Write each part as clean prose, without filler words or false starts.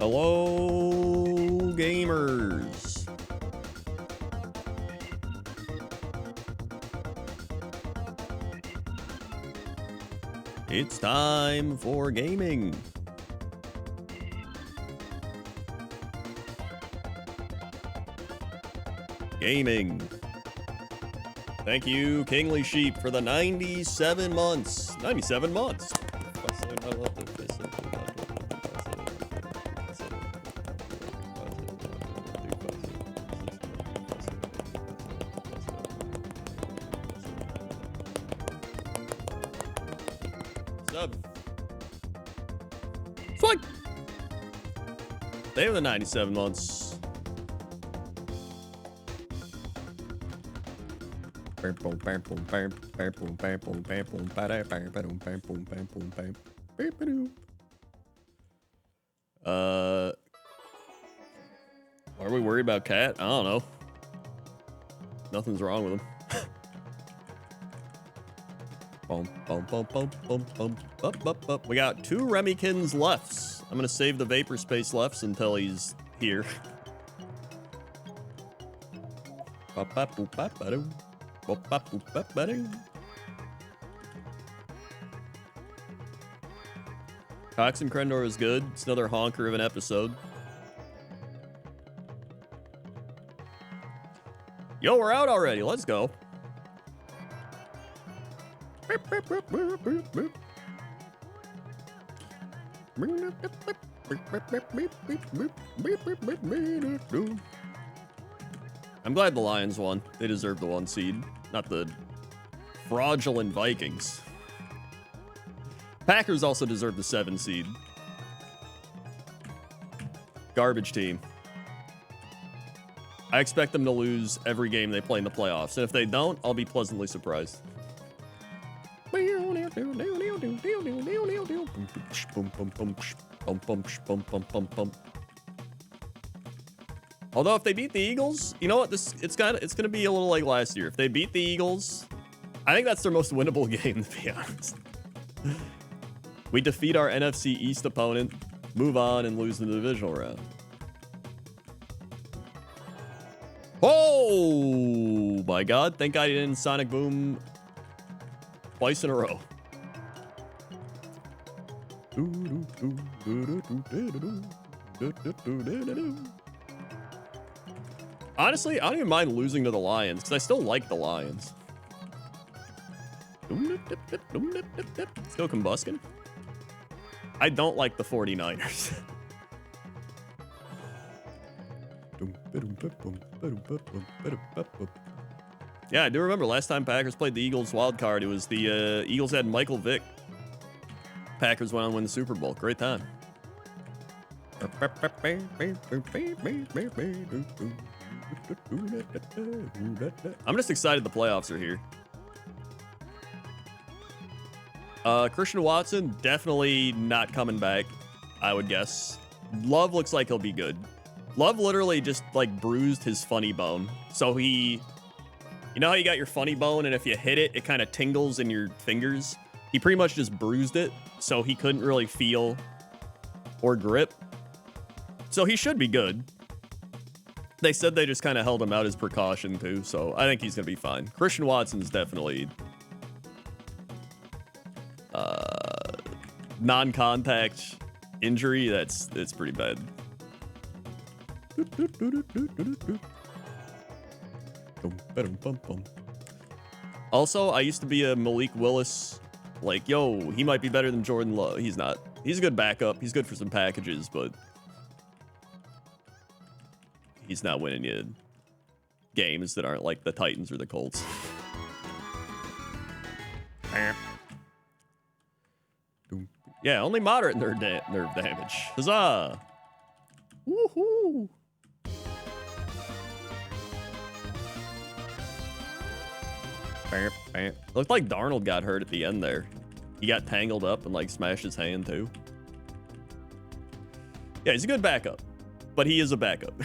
Hello, gamers. It's time for gaming. Gaming. Thank you, Kingly Sheep, for the 97 months. 97 months. Sub. Fuck. They have the 97 months. Why are we worried about Cat? I don't know. Nothing's wrong with him. We got 2 Remykins lefts. I'm gonna save the Vapor Space lefts until he's here. Cox and Crendor is good. It's another honker of an episode. Yo, we're out already. Let's go. I'm glad the Lions won. They deserve the 1 seed, not the fraudulent Vikings. Packers also deserve the 7 seed. Garbage team. I expect them to lose every game they play in the playoffs, and if they don't, I'll be pleasantly surprised. Although if they beat the Eagles, you know what? It's gonna be a little like last year. If they beat the Eagles, I think that's their most winnable game, to be honest. We defeat our NFC East opponent, move on, and lose in the divisional round. Oh my God! Thank God he didn't Sonic Boom twice in a row. Honestly, I don't even mind losing to the Lions because I still like the Lions. Let's go Combuskin. I don't like the 49ers. Yeah, I do remember last time Packers played the Eagles wild card. It was the Eagles had Michael Vick. Packers went on to win the Super Bowl. Great time. I'm just excited the playoffs are here. Christian Watson, definitely not coming back, I would guess. Love looks like he'll be good. Love literally just, like, bruised his funny bone. So he... You know how you got your funny bone, and if you hit it, it kind of tingles in your fingers? He pretty much just bruised it, so he couldn't really feel or grip. So he should be good. They said they just kind of held him out as precaution, too, so I think he's going to be fine. Christian Watson's definitely... non-contact injury, it's pretty bad. Also, I used to be a Malik Willis, like, yo, he might be better than Jordan Love. He's not. He's a good backup. He's good for some packages, but he's not winning you games that aren't like the Titans or the Colts. Yeah, only moderate nerve damage. Huzzah! Woohoo! Looked like Darnold got hurt at the end there. He got tangled up and like smashed his hand too. Yeah, he's a good backup, but he is a backup.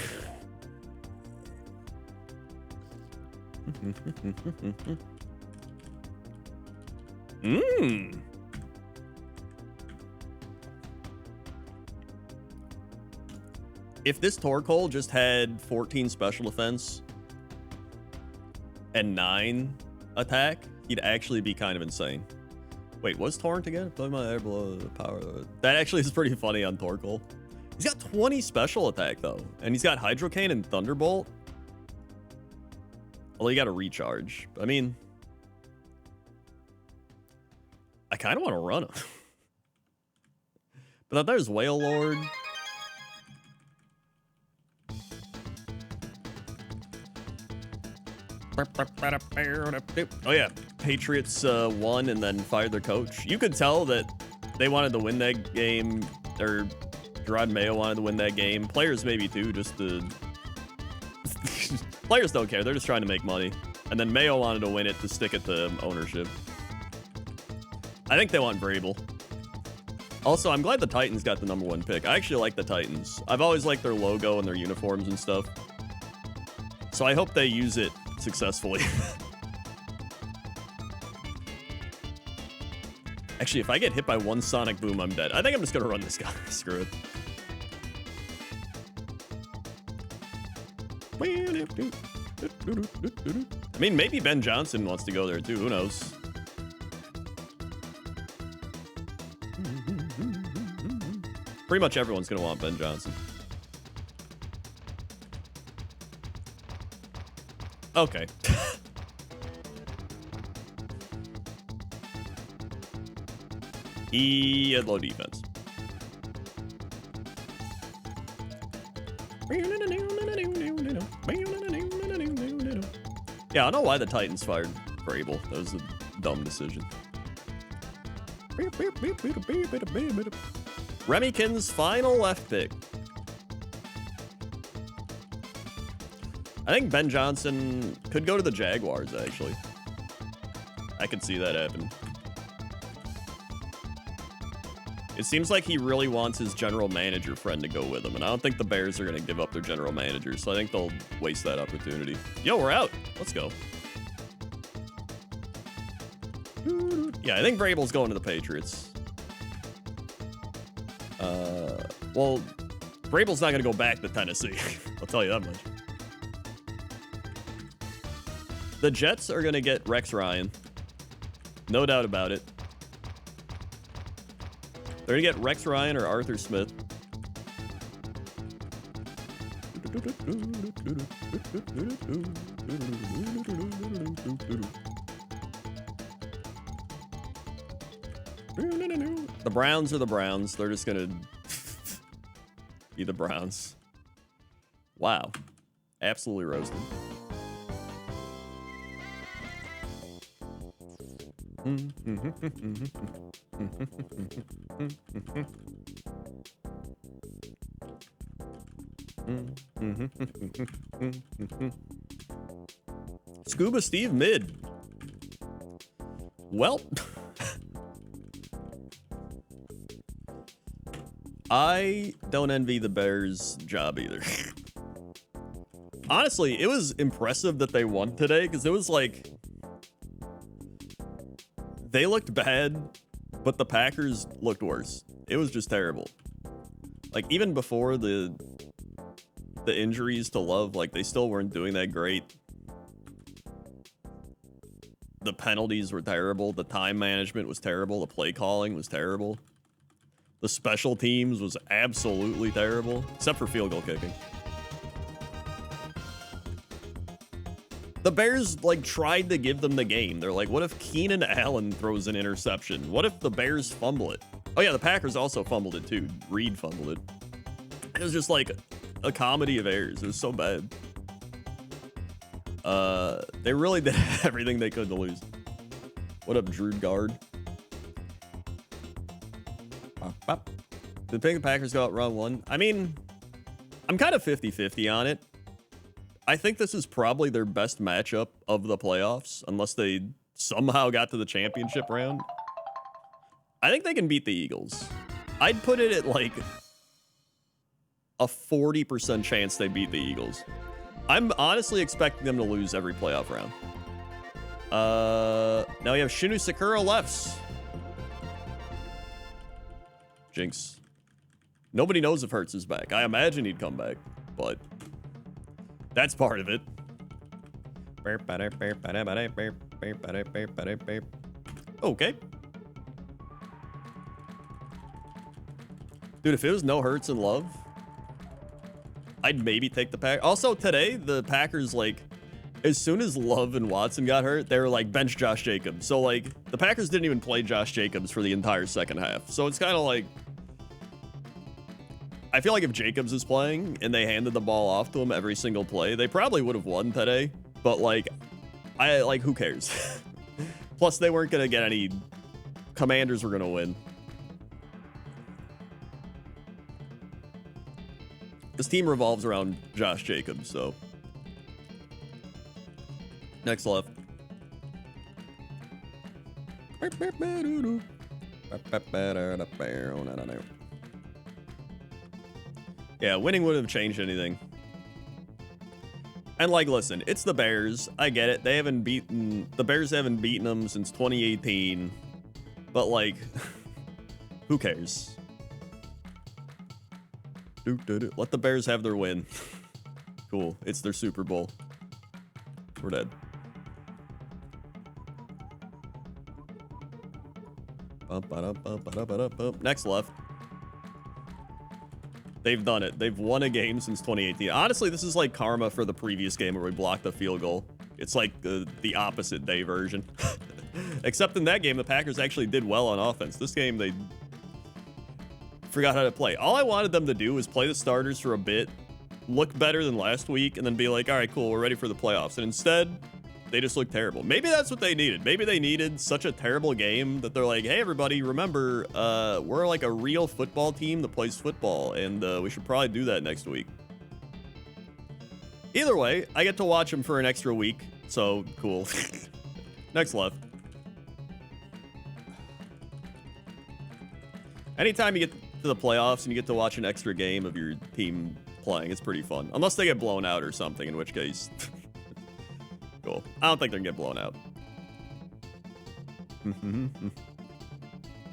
If this Torkoal just had 14 special defense and 9 attack, he'd actually be kind of insane. Wait, what's Torrent again? Play my air blow power. That actually is pretty funny on Torkoal. He's got 20 special attack though, and he's got Hydro Cane and Thunderbolt. Well, you got to recharge. I mean, I kind of want to run him. But there's Whale Lord. Oh yeah, Patriots won and then fired their coach. You could tell that they wanted to win that game, or Gerard Mayo wanted to win that game. Players maybe too, just to... Players don't care, they're just trying to make money. And then Mayo wanted to win it to stick it to ownership. I think they want Vrabel. Also, I'm glad the Titans got the #1 pick. I actually like the Titans. I've always liked their logo and their uniforms and stuff. So I hope they use it successfully. Actually, if I get hit by one Sonic Boom, I'm dead. I think I'm just gonna run this guy. Screw it. I mean, maybe Ben Johnson wants to go there too. Who knows? Pretty much everyone's gonna want Ben Johnson. Okay. He had low defense. Yeah, I don't know why the Titans fired Vrabel. That was a dumb decision. Remington's final left pick. I think Ben Johnson could go to the Jaguars, actually. I could see that happen. It seems like he really wants his general manager friend to go with him, and I don't think the Bears are going to give up their general manager, so I think they'll waste that opportunity. Yo, we're out. Let's go. Yeah, I think Vrabel's going to the Patriots. Well, Vrabel's not going to go back to Tennessee. I'll tell you that much. The Jets are going to get Rex Ryan. No doubt about it. They're going to get Rex Ryan or Arthur Smith. The Browns are the Browns. They're just going to be the Browns. Wow. Absolutely roasted. Scuba Steve mid. Well, I don't envy the Bears' job either. Honestly, it was impressive that they won today because it was like they looked bad, but the Packers looked worse. It was just terrible. Like even before the injuries to Love, like they still weren't doing that great. The penalties were terrible. The time management was terrible. The play calling was terrible. The special teams was absolutely terrible, except for field goal kicking. The Bears, like, tried to give them the game. They're like, what if Keenan Allen throws an interception? What if the Bears fumble it? Oh, yeah, the Packers also fumbled it, too. Reed fumbled it. It was just, like, a comedy of errors. It was so bad. They really did everything they could to lose. What up, Drew Guard? Did the Packers go out round one? I mean, I'm kind of 50-50 on it. I think this is probably their best matchup of the playoffs, unless they somehow got to the championship round. I think they can beat the Eagles. I'd put it at like a 40% chance they beat the Eagles. I'm honestly expecting them to lose every playoff round. Now we have Shinu Sakura lefts. Jinx. Nobody knows if Hurts is back. I imagine he'd come back, but that's part of it. Okay. Dude, if it was no Hurts and Love, I'd maybe take the Pack. Also, today, the Packers, like, as soon as Love and Watson got hurt, they were like, bench Josh Jacobs. So, like, the Packers didn't even play Josh Jacobs for the entire second half. So it's kind of like, I feel like if Jacobs is playing and they handed the ball off to him every single play, they probably would have won today. But, like, who cares? Plus, they weren't going to get any. Commanders were going to win. This team revolves around Josh Jacobs, so. Next left. Yeah, winning wouldn't have changed anything. And like, listen, it's the Bears. I get it. The Bears haven't beaten them since 2018. But like, who cares? Let the Bears have their win. Cool. It's their Super Bowl. We're dead. Next left. They've done it. They've won a game since 2018. Honestly, this is like karma for the previous game where we blocked the field goal. It's like the opposite day version. Except in that game, the Packers actually did well on offense. This game, they forgot how to play. All I wanted them to do was play the starters for a bit, look better than last week, and then be like, all right, cool, we're ready for the playoffs. And instead, they just look terrible. Maybe that's what they needed. Maybe they needed such a terrible game that they're like, hey, everybody, remember, we're like a real football team that plays football, and we should probably do that next week. Either way, I get to watch them for an extra week, so cool. Next left. Anytime you get to the playoffs and you get to watch an extra game of your team playing, it's pretty fun. Unless they get blown out or something, in which case... Cool. I don't think they're gonna get blown out.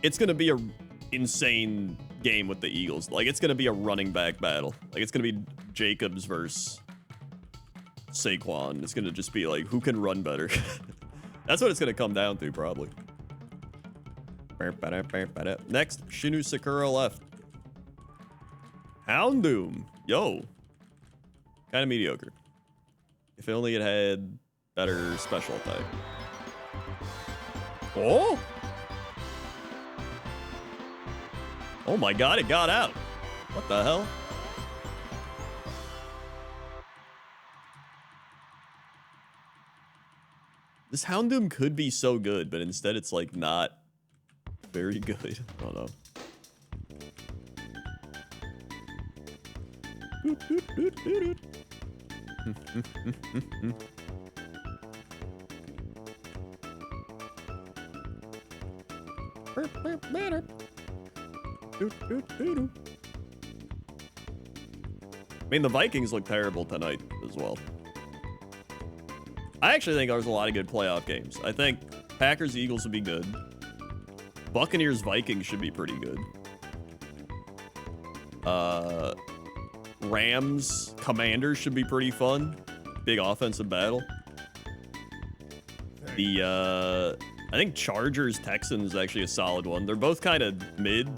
It's gonna be a insane game with the Eagles. Like, it's gonna be a running back battle. Like, it's gonna be Jacobs versus Saquon. It's gonna just be like, who can run better? That's what it's gonna come down to, probably. Next, Shinu Sakura left. Houndoom. Yo. Kind of mediocre. If only it had better special attack. Oh! Oh my god, it got out. What the hell? This Houndoom could be so good, but instead it's like not very good. I don't know. I mean, the Vikings look terrible tonight as well. I actually think there's a lot of good playoff games. I think Packers Eagles would be good. Buccaneers Vikings should be pretty good. Rams Commanders should be pretty fun. Big offensive battle. I think Chargers Texans is actually a solid one. They're both kind of mid,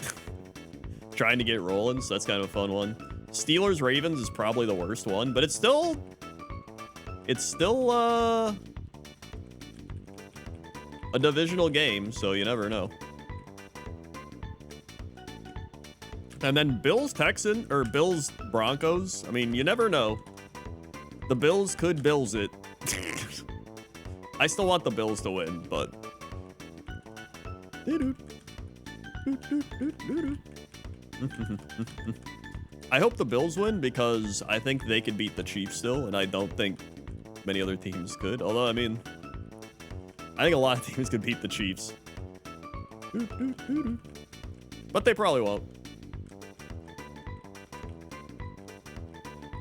trying to get rolling, so that's kind of a fun one. Steelers Ravens is probably the worst one, but it's still a divisional game, so you never know. And then Bills Broncos. I mean, you never know. The Bills could Bills it. I still want the Bills to win, but I hope the Bills win because I think they could beat the Chiefs still, and I don't think many other teams could. Although, I mean, I think a lot of teams could beat the Chiefs. But they probably won't.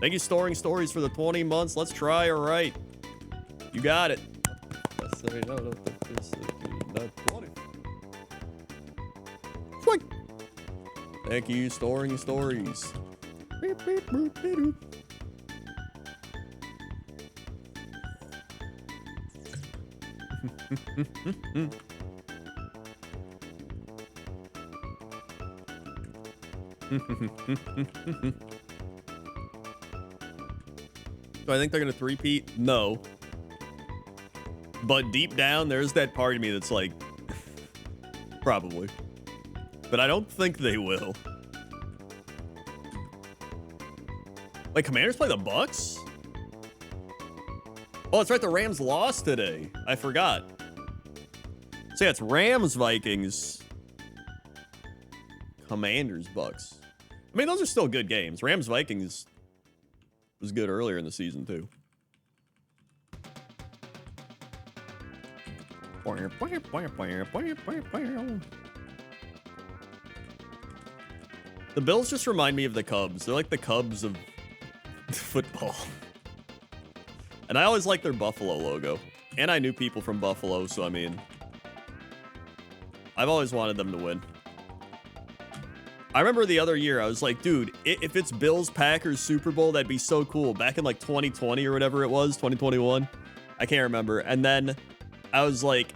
Thank you, Storing Stories, for the 20 months. Let's try, all right. You got it. Thank you, storing stories. Beep, beep, boop, beep, boop. Do I think they're gonna three-peat? No. But deep down, there's that part of me that's like, probably. But I don't think they will. Wait, Commanders play the Bucks? Oh, that's right, the Rams lost today. I forgot. So yeah, it's Rams, Vikings, Commanders, Bucks. I mean, those are still good games. Rams, Vikings was good earlier in the season, too. The Bills just remind me of the Cubs. They're like the Cubs of football. And I always liked their Buffalo logo. And I knew people from Buffalo, so I mean, I've always wanted them to win. I remember the other year, I was like, dude, if it's Bills-Packers Super Bowl, that'd be so cool. Back in like 2020 or whatever it was, 2021. I can't remember. And then I was like,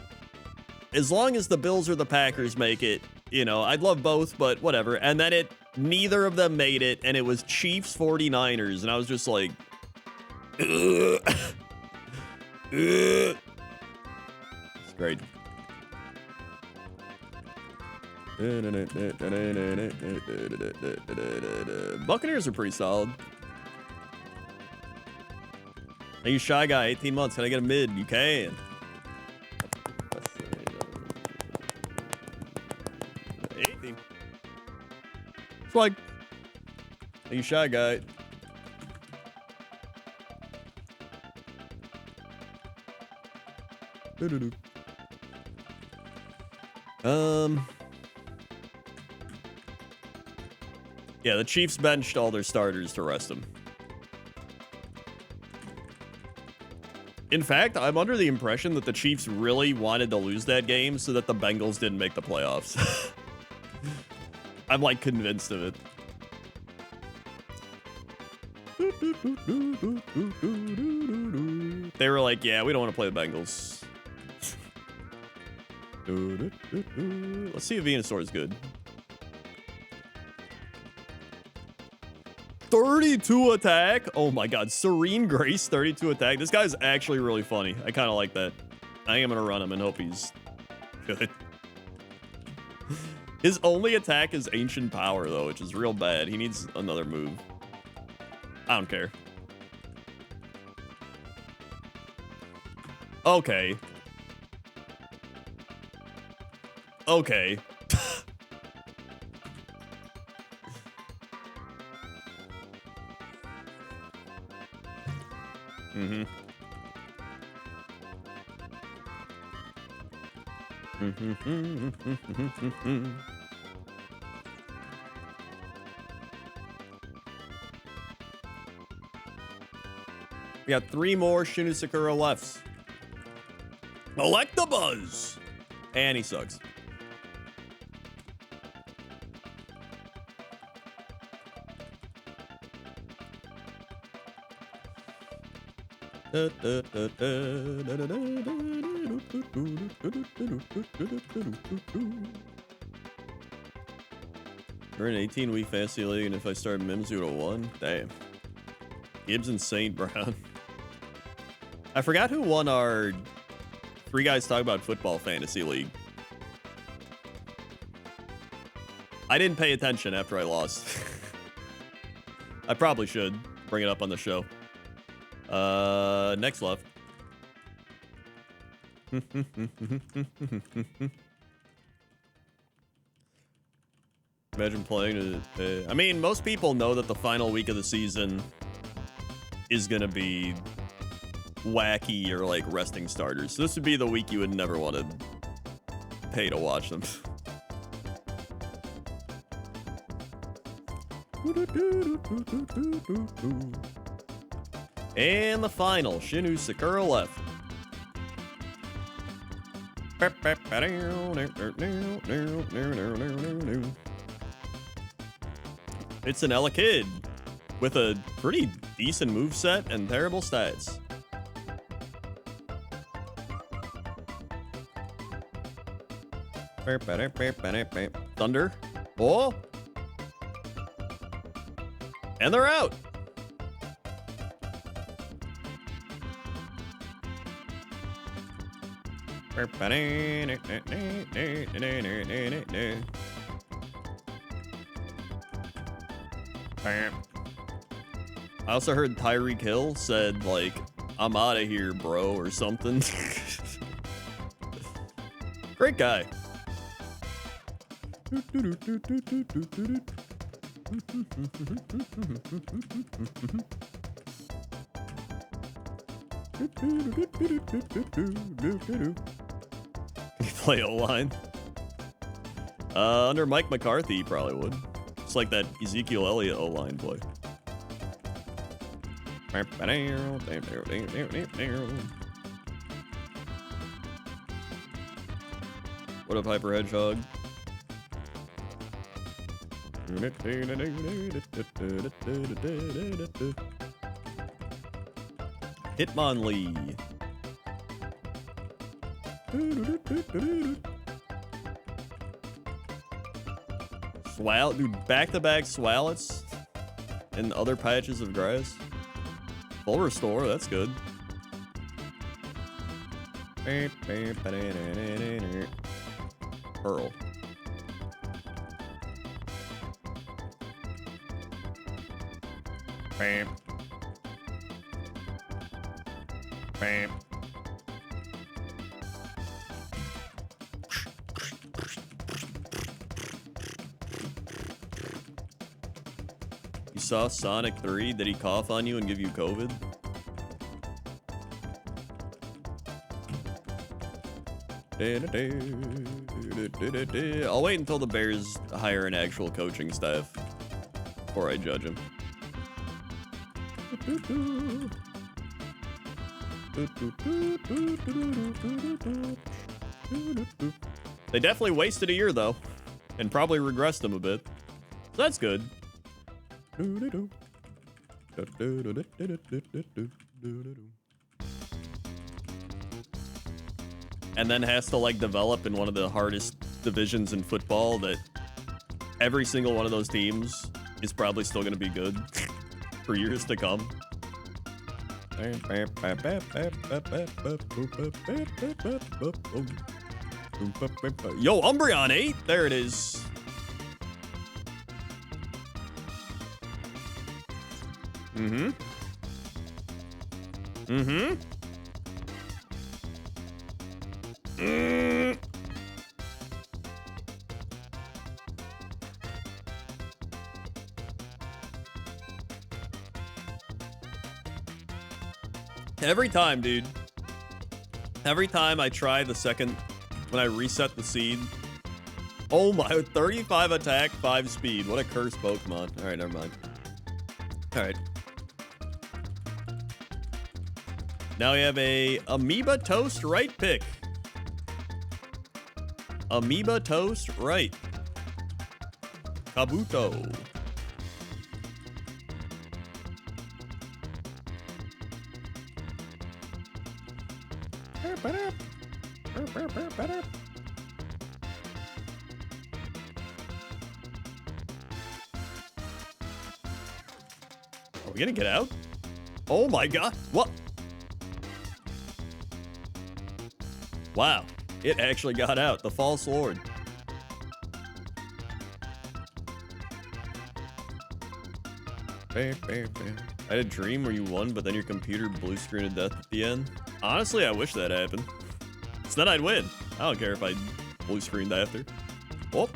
as long as the Bills or the Packers make it, you know, I'd love both, but whatever. And then neither of them made it, and it was Chiefs 49ers, and I was just like, ugh. Ugh. It's great. Buccaneers are pretty solid. Are you Shy Guy? 18 months. Can I get a mid? You can. 18. Swag. Are you Shy Guy? Yeah, the Chiefs benched all their starters to rest them. In fact, I'm under the impression that the Chiefs really wanted to lose that game so that the Bengals didn't make the playoffs. I'm like convinced of it. They were like, yeah, we don't want to play the Bengals. Let's see if Venusaur is good. 32 attack. Oh my god, Serene Grace 32 attack. This guy's actually really funny. I kind of like that. I am gonna run him and hope he's good. His only attack is Ancient Power though, which is real bad. He needs another move. I don't care. Okay. Okay. We got 3 more Shinu Sakura lefts. Electabuzz! And he sucks. We're in 18-week fantasy league, and if I start Mimsy to 1, damn. Gibbs and St. Brown. I forgot who won our 3 Guys Talk About Football fantasy league. I didn't pay attention after I lost. I probably should bring it up on the show. Next left. Imagine playing it. I mean, most people know that the final week of the season is gonna be wacky or like resting starters. So this would be the week you would never want to pay to watch them. And the final, Shinu Sakura left. It's an Ella Kid with a pretty decent moveset and terrible stats. Thunder. Oh! And they're out! I also heard Tyreek Hill said, like, I'm out of here, bro, or something. Great guy. Can you play O-line? Under Mike McCarthy, he probably would. It's like that Ezekiel Elliott O-line play. What up, Hyper Hedgehog? Hitmonlee. Swal, dude, back-to-back Swallets and other patches of grass. Full restore, that's good. Pearl. Bam. Bam. You saw Sonic 3? Did he cough on you and give you COVID? I'll wait until the Bears hire an actual coaching staff before I judge him. They definitely wasted a year, though, and probably regressed them a bit. So that's good. And then has to, like, develop in one of the hardest divisions in football that every single one of those teams is probably still going to be good for years to come. Yo, Umbreon 8! There it is. Mm-hmm. Mm-hmm. Every time, dude. Every time I try the second, when I reset the seed. Oh my, 35 attack, 5 speed. What a cursed Pokemon. Alright, never mind. Alright. Now we have a Amoeba Toast right pick. Amoeba Toast right. Kabuto. Are we gonna get out? Oh my god, what? Wow, it actually got out, the False Lord. I had a dream where you won, but then your computer blue screened death at the end. Honestly, I wish that happened. So then I'd win. I don't care if I blue screened after. Oh.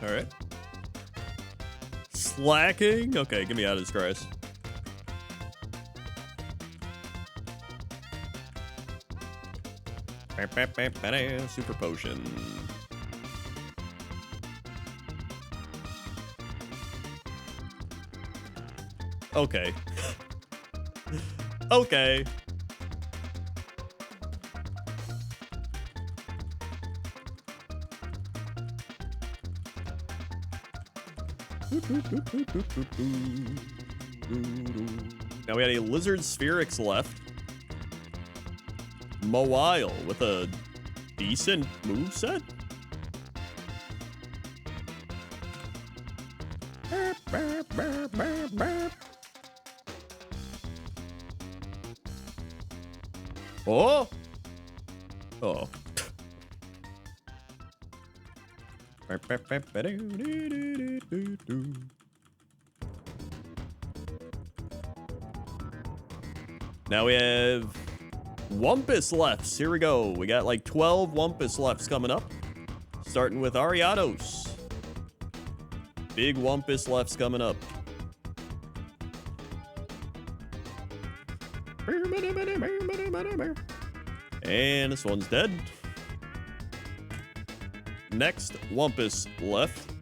All right. Slacking? Okay, get me out of this, Christ. Super potion. Okay. Okay. Now we had a Lizard Spherix left. Mawile with a decent moveset. Oh! Oh. Now we have Wumpus lefts. Here we go. We got like 12 Wumpus lefts coming up. Starting with Ariados. Big Wumpus lefts coming up. And this one's dead. Next Wumpus left.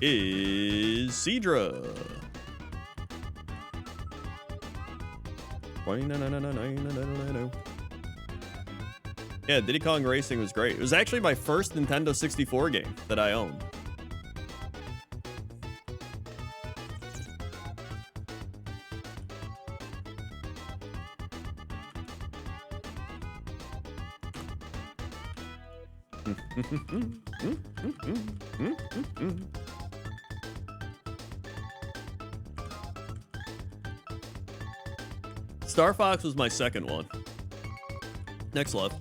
Is Seadra. Yeah, Diddy Kong Racing was great. It was actually my first Nintendo 64 game that I owned. Star Fox was my second one. Next left.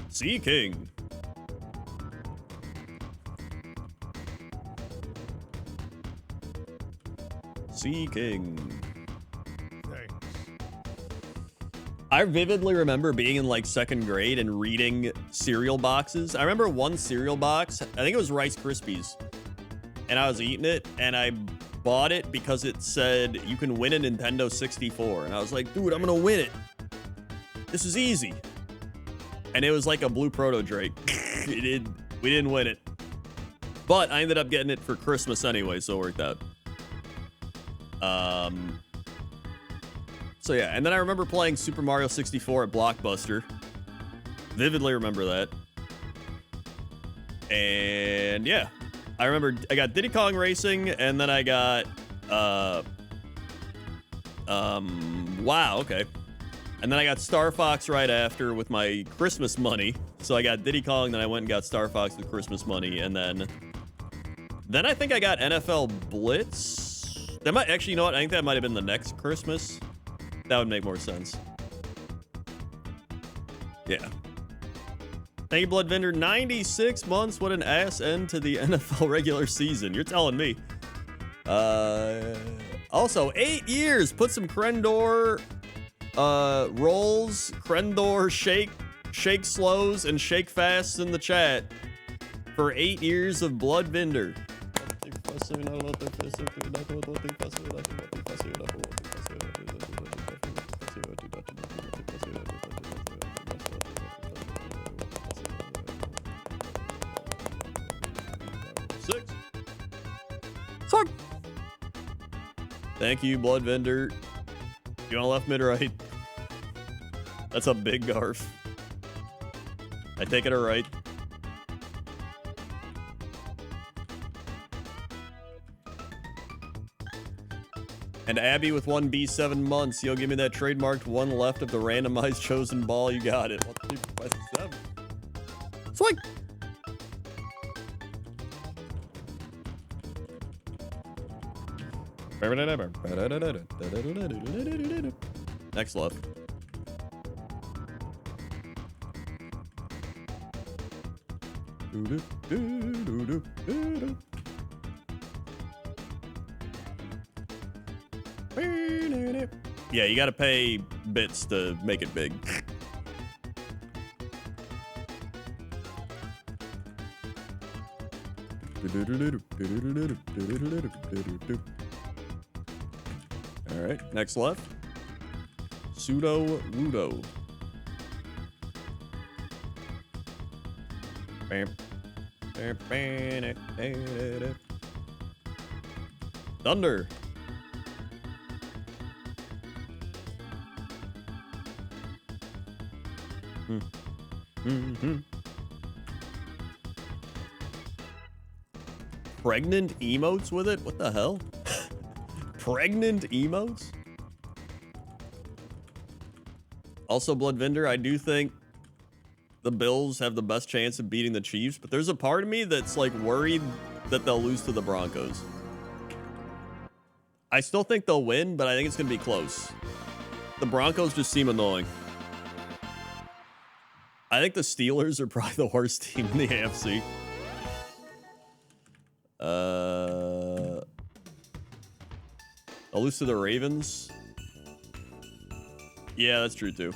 Sea King. Sea King. Thanks. I vividly remember being in like second grade and reading cereal boxes. I remember one cereal box, I think it was Rice Krispies, and I was eating it and I bought it because it said you can win a Nintendo 64. And I was like, dude, I'm gonna win it. This is easy. And it was like a blue Proto Drake. We didn't win it. But I ended up getting it for Christmas anyway, so it worked out. So yeah, and then I remember playing Super Mario 64 at Blockbuster. Vividly remember that. And yeah, I remember I got Diddy Kong Racing, and then I got, wow, okay. And then I got Star Fox right after with my Christmas money. So I got Diddy Kong, then I went and got Star Fox with Christmas money, and then I think I got NFL Blitz. That might, actually, you know what? I think that might have been the next Christmas. That would make more sense. Yeah. Thank you, Blood Vendor. 96 months. What an ass end to the NFL regular season. You're telling me. Also, 8 years. Put some Crendor rolls, Crendor shake slows, and shake fasts in the chat for 8 years of Blood Vendor. Six. Thank you, Blood Vendor. You want left, mid, right? That's a big garf. I take it or right. And Abby with 1B 7 months. Yo, give me that trademarked one left of the randomized chosen ball. You got it. 1, 2, 5, 7. Swing. Next left. Yeah, you gotta pay bits to make it big. All right, next left. Pseudo Wudo. Thunder. Pregnant emotes with it? What the hell? Pregnant emotes? Also, Bloodvinder, I do think the Bills have the best chance of beating the Chiefs, but there's a part of me that's like worried that they'll lose to the Broncos. I still think they'll win, but I think it's going to be close. The Broncos just seem annoying. I think the Steelers are probably the worst team in the AFC. I'll lose to the Ravens. Yeah, that's true too.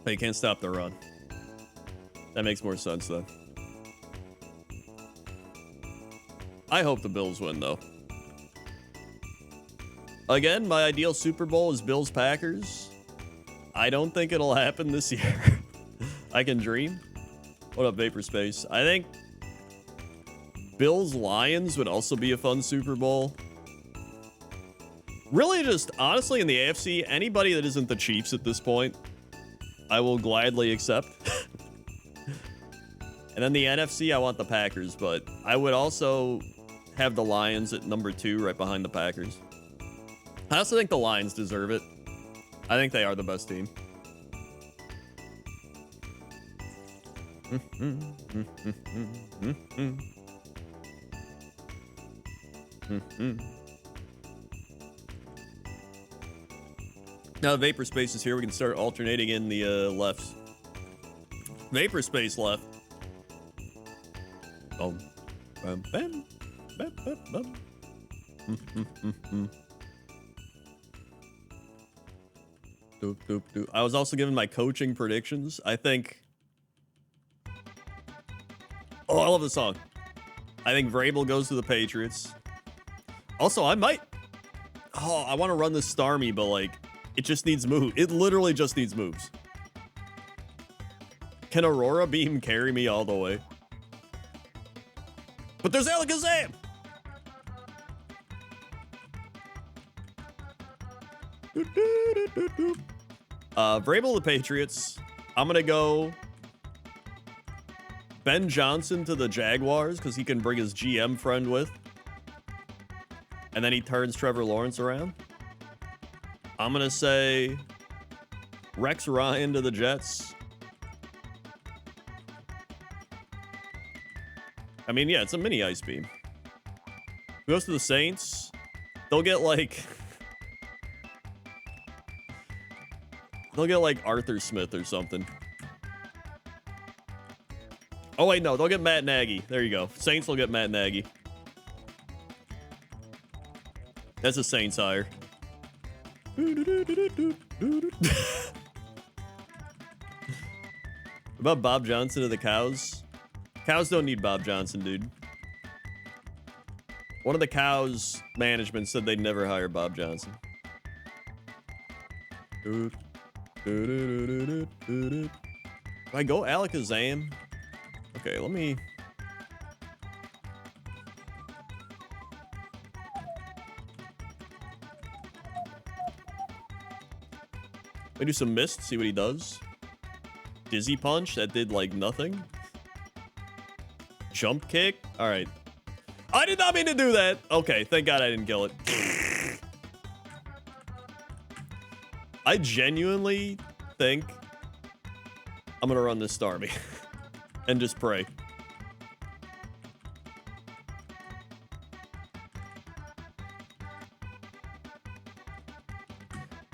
They can't stop the run. That makes more sense then. I hope the Bills win though. Again, my ideal Super Bowl is Bills-Packers. I don't think it'll happen this year. I can dream. What up, Vaporspace? I think Bills-Lions would also be a fun Super Bowl. Really just, honestly, in the AFC, anybody that isn't the Chiefs at this point, I will gladly accept. And then the NFC, I want the Packers, but I would also have the Lions at number 2 right behind the Packers. I also think the Lions deserve it. I think they are the best team. Now the Vaporspace is here. We can start alternating in the lefts. Vaporspace left. Oh. Bam, bam, bam, bam, bam. Doop, doop, doop. I was also given my coaching predictions. I think... Oh, I love the song. I think Vrabel goes to the Patriots. Also, I might... Oh, I want to run this Starmie, but like... It just needs move. It literally just needs moves. Can Aurora Beam carry me all the way? But there's Alakazam! Vrabel the Patriots. I'm gonna go Ben Johnson to the Jaguars because he can bring his GM friend with. And then he turns Trevor Lawrence around. I'm gonna say Rex Ryan to the Jets. I mean, yeah, it's a mini ice beam. Goes to the Saints. They'll get like... They'll get like Arthur Smith or something. Oh wait, no, they'll get Matt Nagy. There you go. Saints will get Matt Nagy. That's a Saints hire. About Bob Johnson to the Cows? Cows don't need Bob Johnson, dude. One of the Cows management said they'd never hire Bob Johnson. Do I go Alakazam? Okay, let me... Let me do some Mist, see what he does. Dizzy Punch, that did like nothing. Jump Kick, all right. I did not mean to do that. Okay, thank God I didn't kill it. I genuinely think I'm gonna run this Starmie and just pray.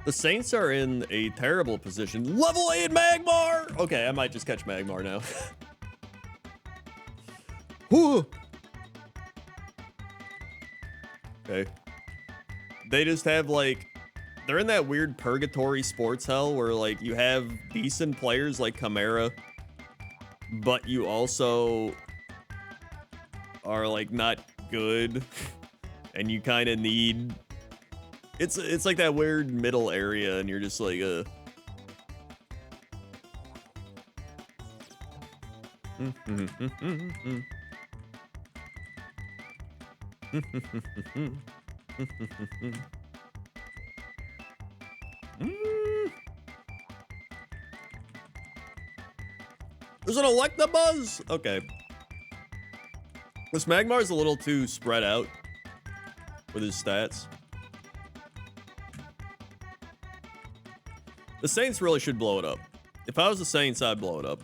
The Saints are in a terrible position. Level 8 Magmar! Okay, I might just catch Magmar now. Whew. Okay. They just have like... They're in that weird purgatory sports hell where like you have decent players like Chimera, but you also are like not good and you kind of need... It's like that weird middle area and you're just like, There's an Electabuzz? Okay. This Magmar's a little too spread out with his stats. The Saints really should blow it up. If I was the Saints, I'd blow it up.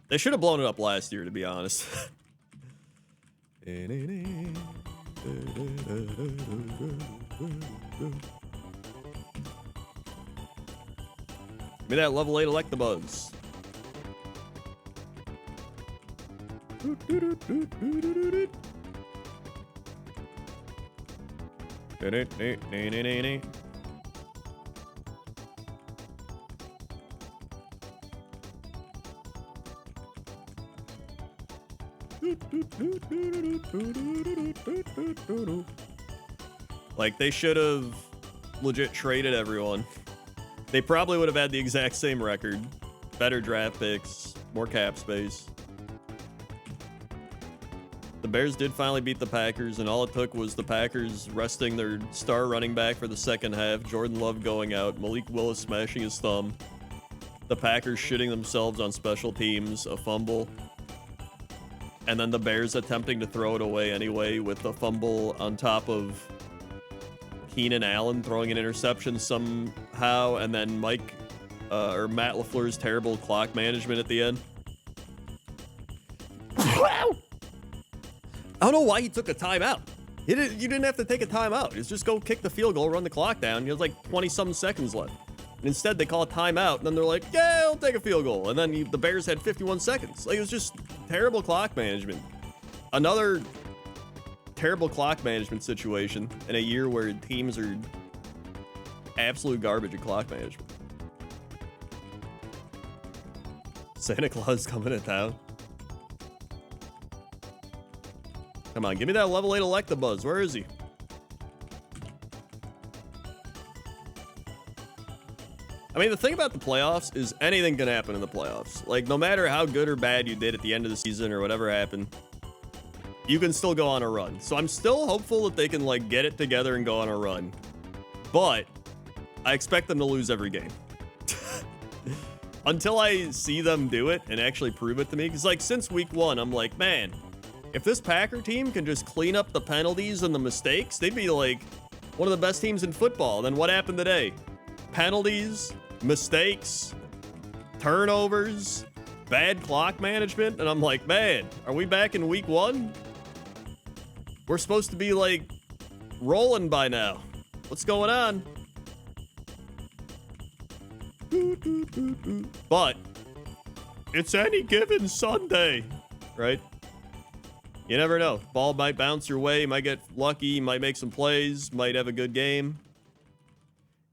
They should have blown it up last year, to be honest. Give me that level 8 Electabuzz. Like, they should have legit traded everyone. They probably would have had the exact same record. Better draft picks, more cap space. The Bears did finally beat the Packers, and all it took was the Packers resting their star running back for the second half, Jordan Love going out, Malik Willis smashing his thumb, the Packers shitting themselves on special teams, a fumble, and then the Bears attempting to throw it away anyway with the fumble on top of Keenan Allen throwing an interception somehow, and then Matt LaFleur's terrible clock management at the end. I don't know why he took a timeout. You didn't have to take a timeout. It's just go kick the field goal, run the clock down. There's like 20-something seconds left. And instead, they call a timeout, and then they're like, yeah, I'll take a field goal. And then the Bears had 51 seconds. Like, it was just terrible clock management. Another terrible clock management situation in a year where teams are absolute garbage at clock management. Santa Claus coming to town. Come on, give me that level 8 Electabuzz. Where is he? I mean, the thing about the playoffs is anything can happen in the playoffs. Like, no matter how good or bad you did at the end of the season or whatever happened, you can still go on a run. So I'm still hopeful that they can, like, get it together and go on a run. But I expect them to lose every game. Until I see them do it and actually prove it to me. Because, like, since week 1, I'm like, man, if this Packer team can just clean up the penalties and the mistakes, they'd be, like, one of the best teams in football. Then what happened today? Penalties, mistakes, turnovers, bad clock management. And I'm like, man, are we back in week 1? We're supposed to be, like, rolling by now. What's going on? But it's any given Sunday, right? You never know. Ball might bounce your way, might get lucky, might make some plays, might have a good game.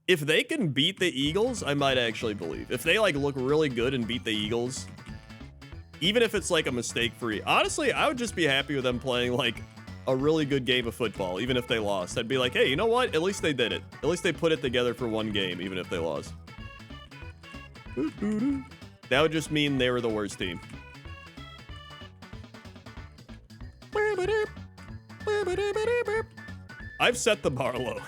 If they can beat the Eagles, I might actually believe. If they, like, look really good and beat the Eagles, even if it's, like, a mistake-free. Honestly, I would just be happy with them playing, like, a really good game of football, even if they lost. I'd be like, hey, you know what? At least they did it. At least they put it together for one game, even if they lost. That would just mean they were the worst team. I've set the bar low.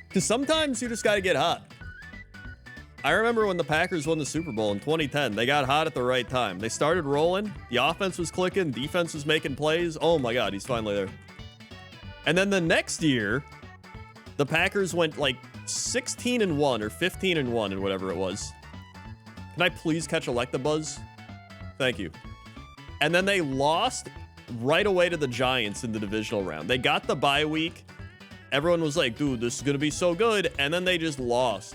Because sometimes you just got to get hot. I remember when the Packers won the Super Bowl in 2010. They got hot at the right time. They started rolling. The offense was clicking. Defense was making plays. Oh my God, he's finally there. And then the next year, the Packers went like 16-1 or 15-1 and whatever it was. Can I please catch Electabuzz? Thank you. And then they lost right away to the Giants in the divisional round. They got the bye week. Everyone was like, dude, this is going to be so good. And then they just lost.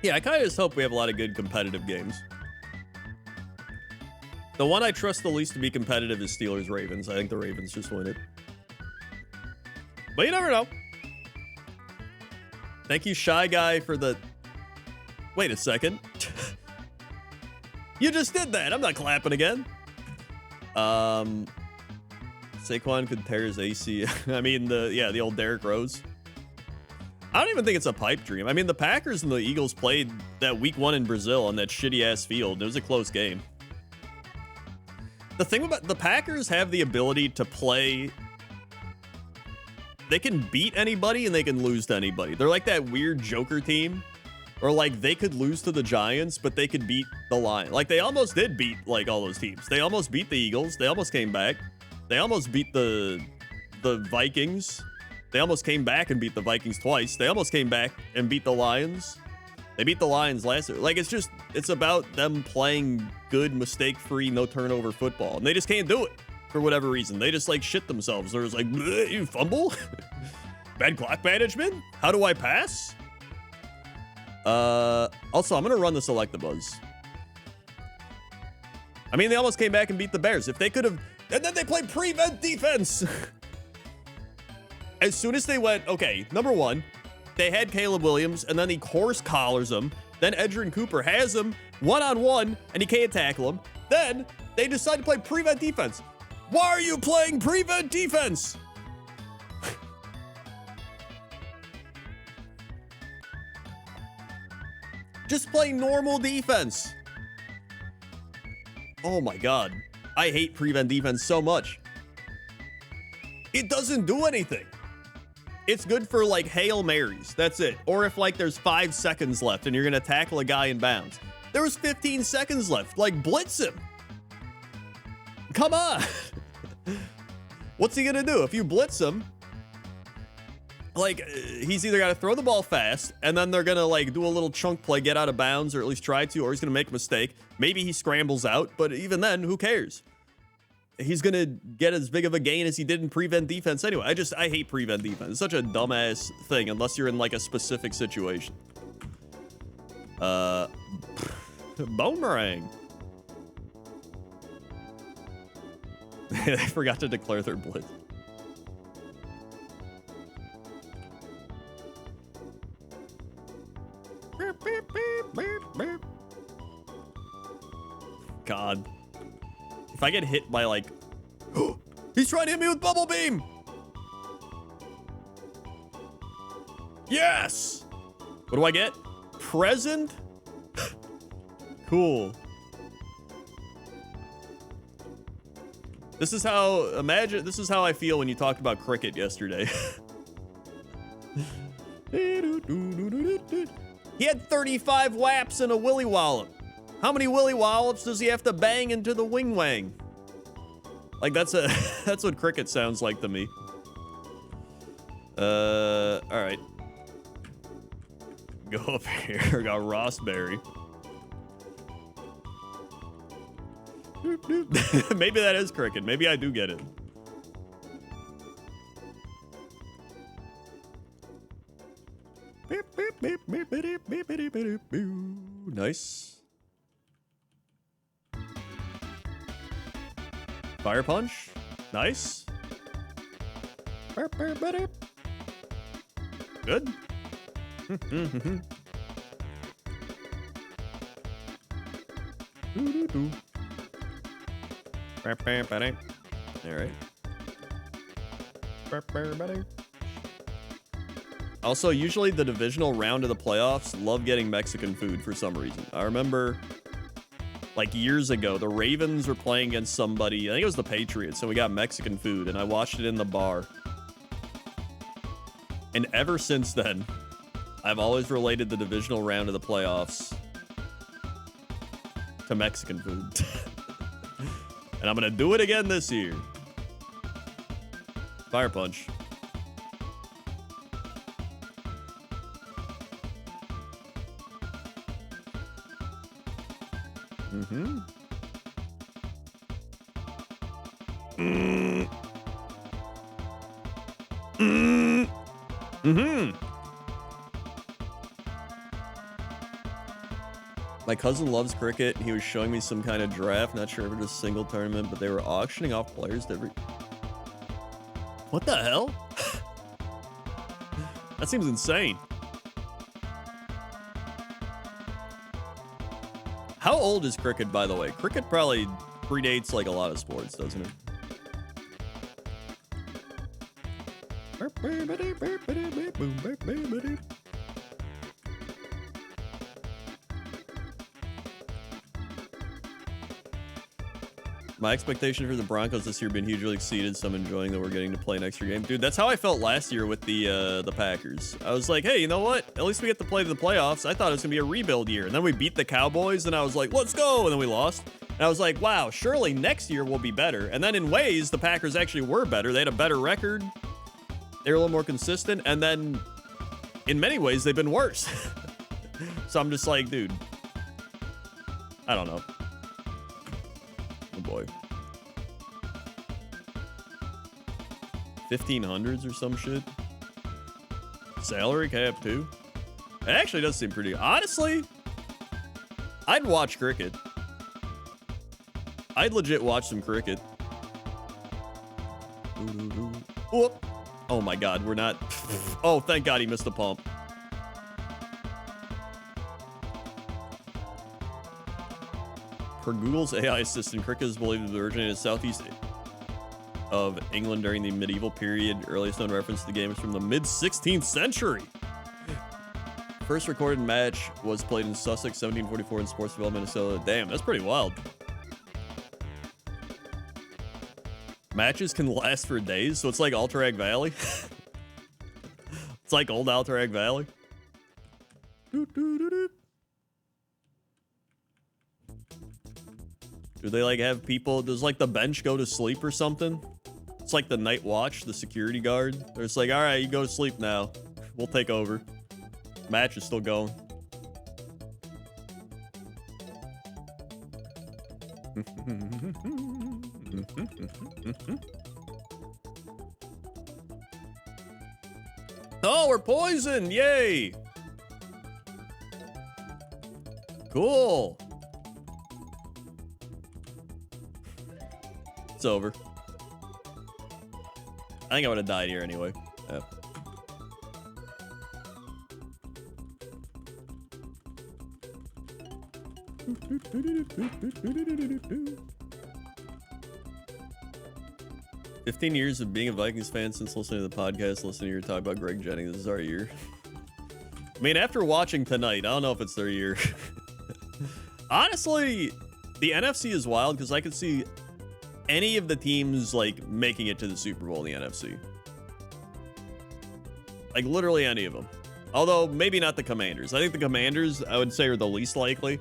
Yeah, I kind of just hope we have a lot of good competitive games. The one I trust the least to be competitive is Steelers-Ravens. I think the Ravens just win it. But you never know. Thank you, Shy Guy, for the... Wait a second. You just did that. I'm not clapping again. Saquon could tear his AC. I mean, the old Derrick Rose. I don't even think it's a pipe dream. I mean, the Packers and the Eagles played that week 1 in Brazil on that shitty ass field. It was a close game. The thing about the Packers have the ability to play. They can beat anybody and they can lose to anybody. They're like that weird Joker team. Or like they could lose to the Giants, but they could beat the Lions. Like they almost did beat like all those teams. They almost beat the Eagles. They almost came back. They almost beat the Vikings. They almost came back and beat the Vikings twice. They almost came back and beat the Lions. They beat the Lions last year. Like it's about them playing good, mistake-free, no turnover football. And they just can't do it for whatever reason. They just like shit themselves. They're just like, you fumble? Bad clock management? How do I pass? Also, I'm gonna run the Select-A-Buzz. I mean, they almost came back and beat the Bears. If they could have, and then they played prevent defense. As soon as they went, okay, number 1, they had Caleb Williams, and then he course collars him. Then Edgerrin Cooper has him one-on-one, and he can't tackle him. Then they decide to play prevent defense. Why are you playing prevent defense? Just play normal defense. Oh my God. I hate prevent defense so much. It doesn't do anything. It's good for like Hail Marys. That's it. Or if like there's 5 seconds left and you're going to tackle a guy in bounds. There was 15 seconds left. Like blitz him. Come on. What's he going to do? If you blitz him, like he's either got to throw the ball fast and then they're going to like do a little chunk play, get out of bounds, or at least try to, or he's going to make a mistake. Maybe he scrambles out, but even then, who cares? He's going to get as big of a gain as he did in prevent defense anyway. I hate prevent defense. It's such a dumbass thing unless you're in like a specific situation. Boomerang. They forgot to declare their blitz. God. If I get hit by like, he's trying to hit me with bubble beam. Yes. What do I get? Present. Cool. This is how I feel when you talked about cricket yesterday. He had 35 whaps and a willy wallop. How many willy wallops does he have to bang into the wing wang? Like that's what cricket sounds like to me. All right. Go up here. Got Rossberry. Maybe that is cricket. Maybe I do get it. Nice. Fire punch. Nice. Good. All right. Also, usually the divisional round of the playoffs love getting Mexican food for some reason. I remember like years ago, the Ravens were playing against somebody. I think it was the Patriots, and we got Mexican food, and I watched it in the bar. And ever since then, I've always related the divisional round of the playoffs to Mexican food. And I'm going to do it again this year. Fire punch. Mm-hmm. Mm-hmm. My cousin loves cricket. He was showing me some kind of draft. Not sure if it was a single tournament, but they were auctioning off players to every... What the hell? That seems insane. How old is cricket, by the way? Cricket probably predates like a lot of sports, doesn't it? My expectation for the Broncos this year been hugely exceeded, so I'm enjoying that we're getting to play an extra game. Dude, that's how I felt last year with the Packers. I was like, hey, you know what? At least we get to play the playoffs. I thought it was going to be a rebuild year. And then we beat the Cowboys, and I was like, let's go. And then we lost. And I was like, wow, surely next year will be better. And then in ways, the Packers actually were better. They had a better record. They were a little more consistent. And then in many ways, they've been worse. So I'm just like, dude, I don't know. Oh boy. 1500s or some shit. Salary cap too. It actually does seem pretty. Honestly, I'd watch cricket. I'd legit watch some cricket. Whoop. Oh my god, we're not. Oh, thank god he missed the pump. Per Google's AI assistant, cricket is believed to have originated in southeast of England during the medieval period. Earliest known reference to the game is from the mid-16th century. First recorded match was played in Sussex, 1744 in Sportsville, Minnesota. Damn, that's pretty wild. Matches can last for days, so it's like Alterac Valley. It's like old Alterac Valley. Do they like have people, does like the bench go to sleep or something? It's like the night watch, the security guard. They're just like, all right, you go to sleep now. We'll take over. Match is still going. Oh, we're poisoned. Yay. Cool. It's over. I think I would have died here anyway. Yeah. "15 years of being a Vikings fan since listening to the podcast, listening to your talk about Greg Jennings. This is our year." I mean, after watching tonight, I don't know if it's their year. Honestly, the NFC is wild because I could see any of the teams like making it to the Super Bowl in the NFC. Like literally any of them. Although maybe not the Commanders. I think the Commanders, I would say, are the least likely.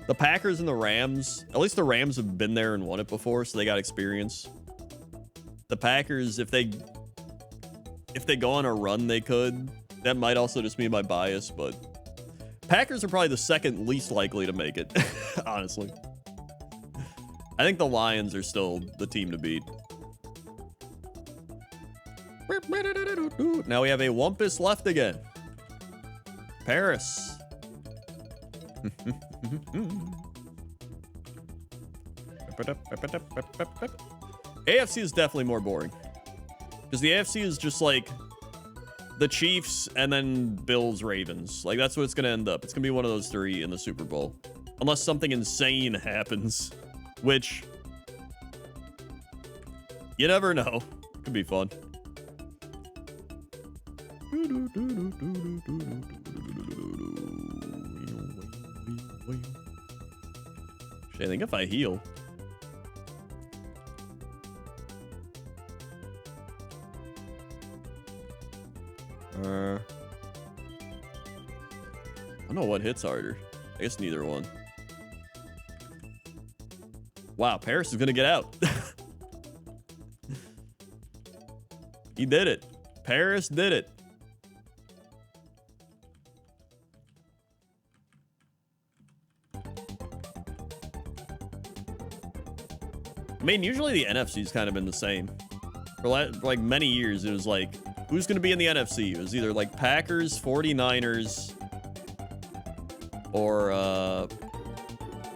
The Packers and the Rams, at least the Rams have been there and won it before, so they got experience. The Packers, if they go on a run, they could. That might also just be my bias, but Packers are probably the second least likely to make it, honestly. I think the Lions are still the team to beat. Now we have a Wumpus left again. Paris. AFC is definitely more boring. Because the AFC is just like the Chiefs and then Bills, Ravens. Like that's what it's going to end up. It's going to be one of those three in the Super Bowl. Unless something insane happens. Which, you never know. Could be fun. Shit, I think if I heal. I don't know what hits harder. I guess neither one. Wow, Paris is gonna get out. He did it. Paris did it. I mean, usually the NFC's kind of been the same. For like many years, it was like, who's gonna be in the NFC? It was either like Packers, 49ers, or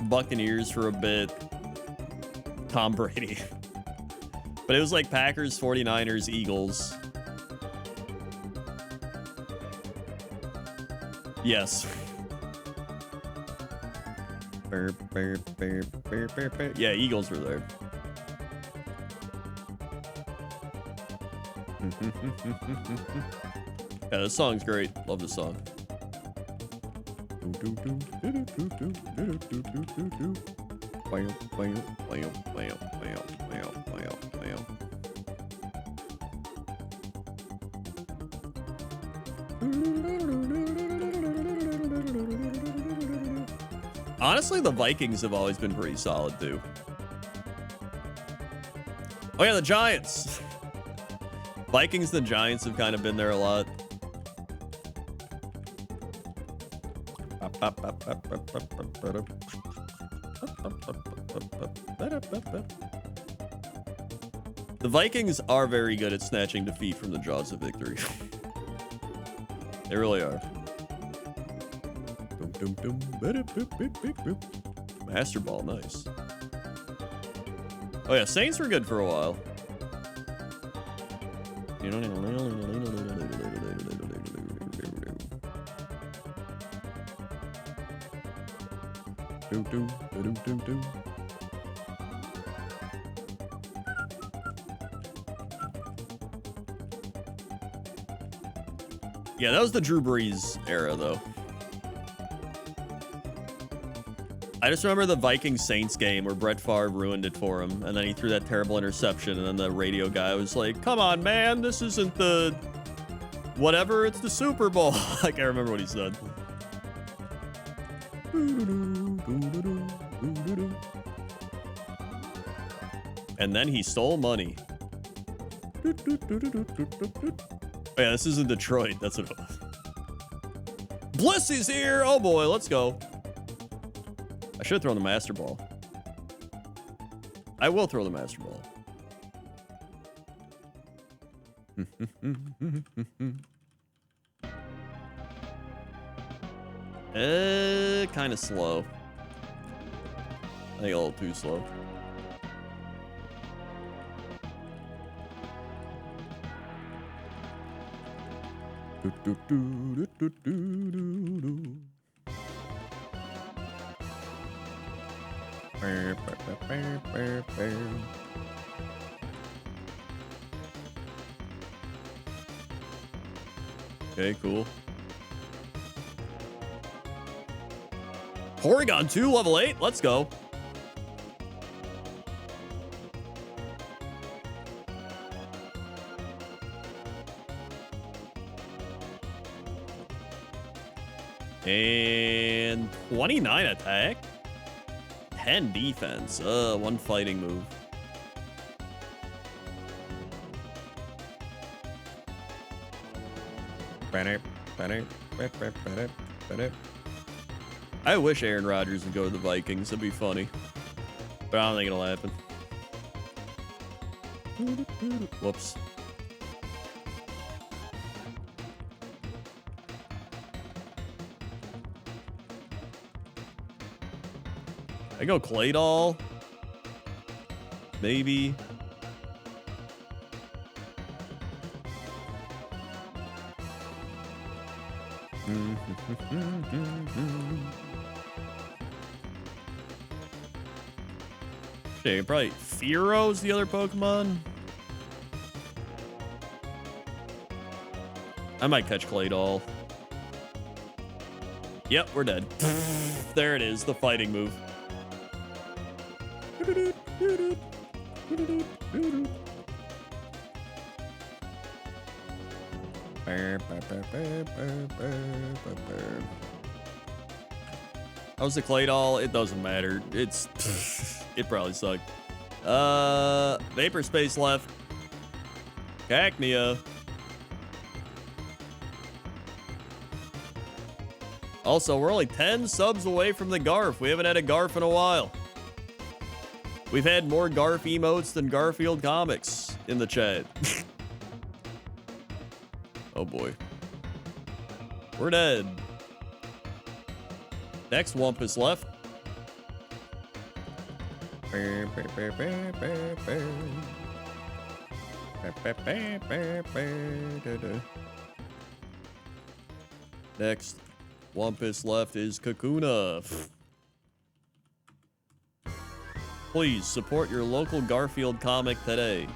Buccaneers for a bit. Tom Brady. But it was like Packers, 49ers, Eagles. Yes. Yeah, Eagles were there. Yeah, this song's great. Love this song. Honestly, the Vikings have always been pretty solid, too. Oh, yeah, the Giants. Vikings and Giants have kind of been there a lot. The Vikings are very good at snatching defeat from the jaws of victory. They really are. Master Ball, nice. Oh yeah, Saints were good for a while. Yeah, that was the Drew Brees era, though. I just remember the Vikings-Saints game where Brett Favre ruined it for him, and then he threw that terrible interception, and then the radio guy was like, come on, man, this isn't the... whatever, it's the Super Bowl. I can't remember what he said. And then he stole money. Oh, yeah, this is in Detroit. That's what it was. Bliss is here. Oh, boy. Let's go. I should have thrown the Master Ball. I will throw the Master Ball. Kind of slow. I think a little too slow. Okay, cool. Porygon 2, level 8. Let's go. And 29 attack. 10 defense. 1 fighting move. I wish Aaron Rodgers would go to the Vikings. That'd be funny. But I don't think it'll happen. Whoops. I go Claydol. Maybe. Okay, probably Fearo's the other Pokemon. I might catch Claydol. Yep, we're dead. There it is, the fighting move. How's the Claydol? It doesn't matter. It's it probably sucked. Vapor Space left. Cacnea. Also, we're only 10 subs away from the Garf. We haven't had a Garf in a while. We've had more Garf emotes than Garfield comics in the chat. Oh boy. We're dead. Next Wumpus left. Next Wumpus left is Kakuna. Please support your local Garfield comic today.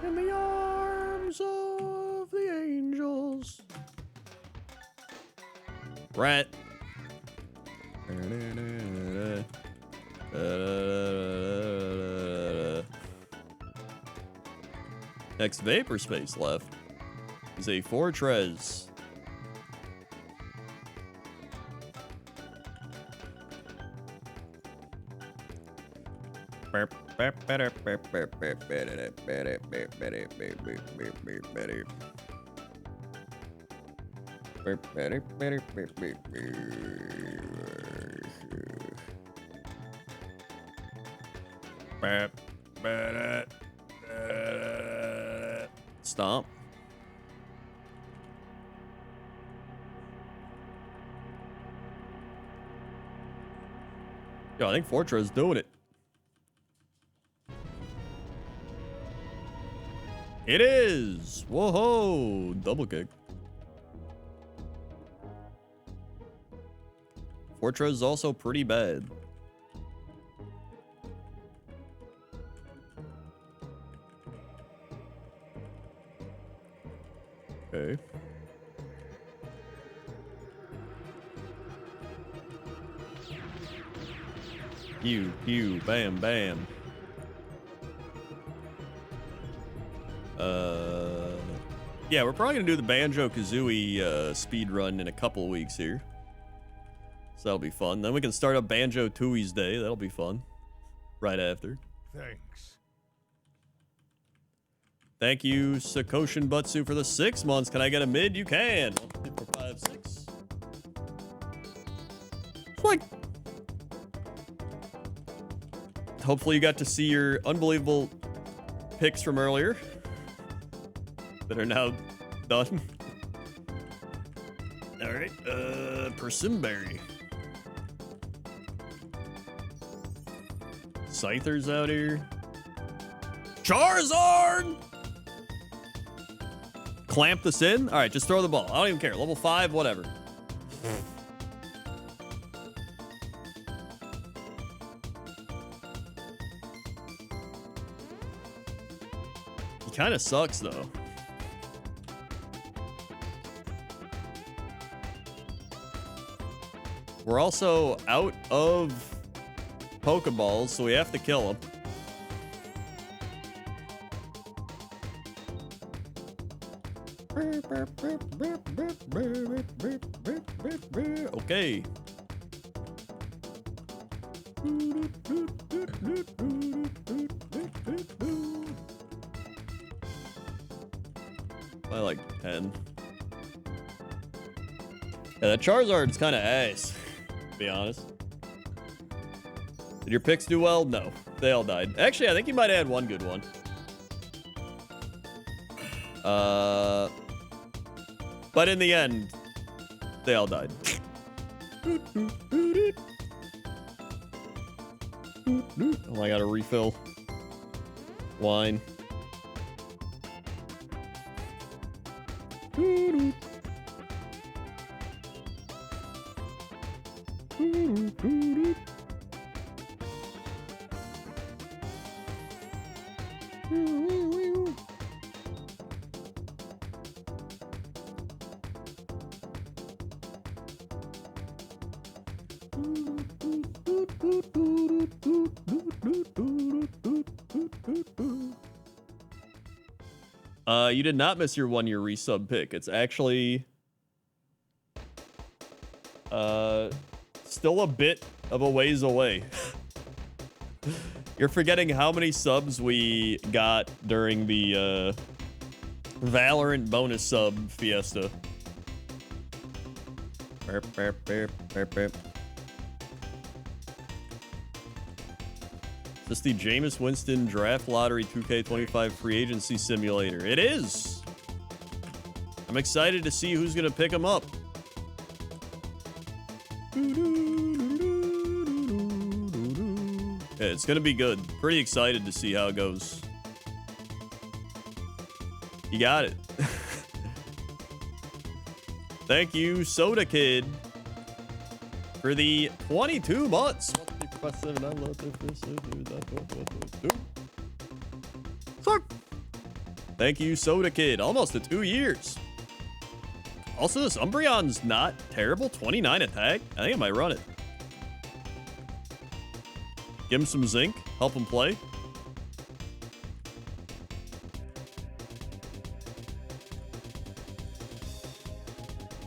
In the arms of the angels. Rat. Next vapor space left is a fortress. Stomp. Yo, I think Fortress is doing it. It is! Whoa! Double kick. Fortress is also pretty bad. Okay. Pew, pew, bam, bam. Yeah, we're probably gonna do the Banjo-Kazooie speed run in a couple weeks here. So that'll be fun. Then we can start up Banjo-Tooie's Day. That'll be fun. Right after. Thanks. Thank you, Sakoshin Butsu, for the 6 months. Can I get a mid? You can. 1, 2, 3, 4, 5, 6. Swing. Hopefully you got to see your unbelievable picks from earlier that are now done. All right, Persimberry. Scyther's out here. Charizard! Clamp this in? All right, just throw the ball. I don't even care. Level 5, whatever. He kind of sucks, though. We're also out of Pokeballs, so we have to kill him. Okay. I like 10. Yeah, that Charizard's kind of ass, to be honest. Did your picks do well? No, they all died. Actually, I think you might have had one good one. But in the end, they all died. Oh, I gotta refill. Wine. You did not miss your 1-year resub pick. It's actually still a bit of a ways away. You're forgetting how many subs we got during the Valorant bonus sub fiesta. This is the Jameis Winston Draft Lottery 2K25 Free Agency Simulator. It is! I'm excited to see who's going to pick him up. Yeah, it's going to be good. Pretty excited to see how it goes. You got it. Thank you, Soda Kid, for the 22 months. 1, 2, Thank you, Soda Kid. Almost to 2 years. Also, this Umbreon's not terrible. 29 attack. I think I might run it. Give him some zinc. Help him play.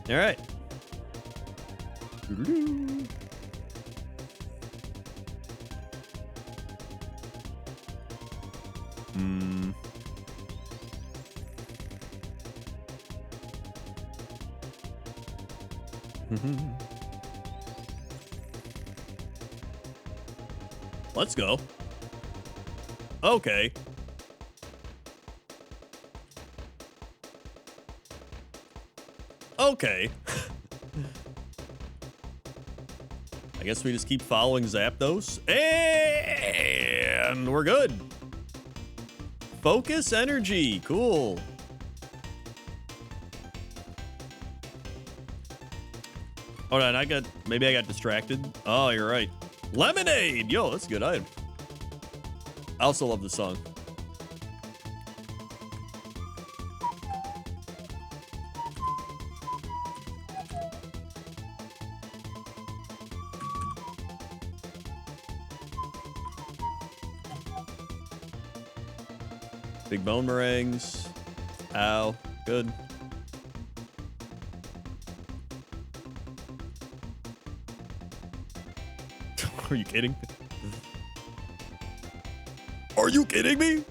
All right. Let's go. Okay. Okay. I guess we just keep following Zapdos. And we're good. Focus energy. Cool. Hold on, maybe I got distracted. Oh, you're right. Lemonade! Yo, that's a good item. I also love the song. Big bone meringues. Ow. Good. Are you kidding? Are you kidding me?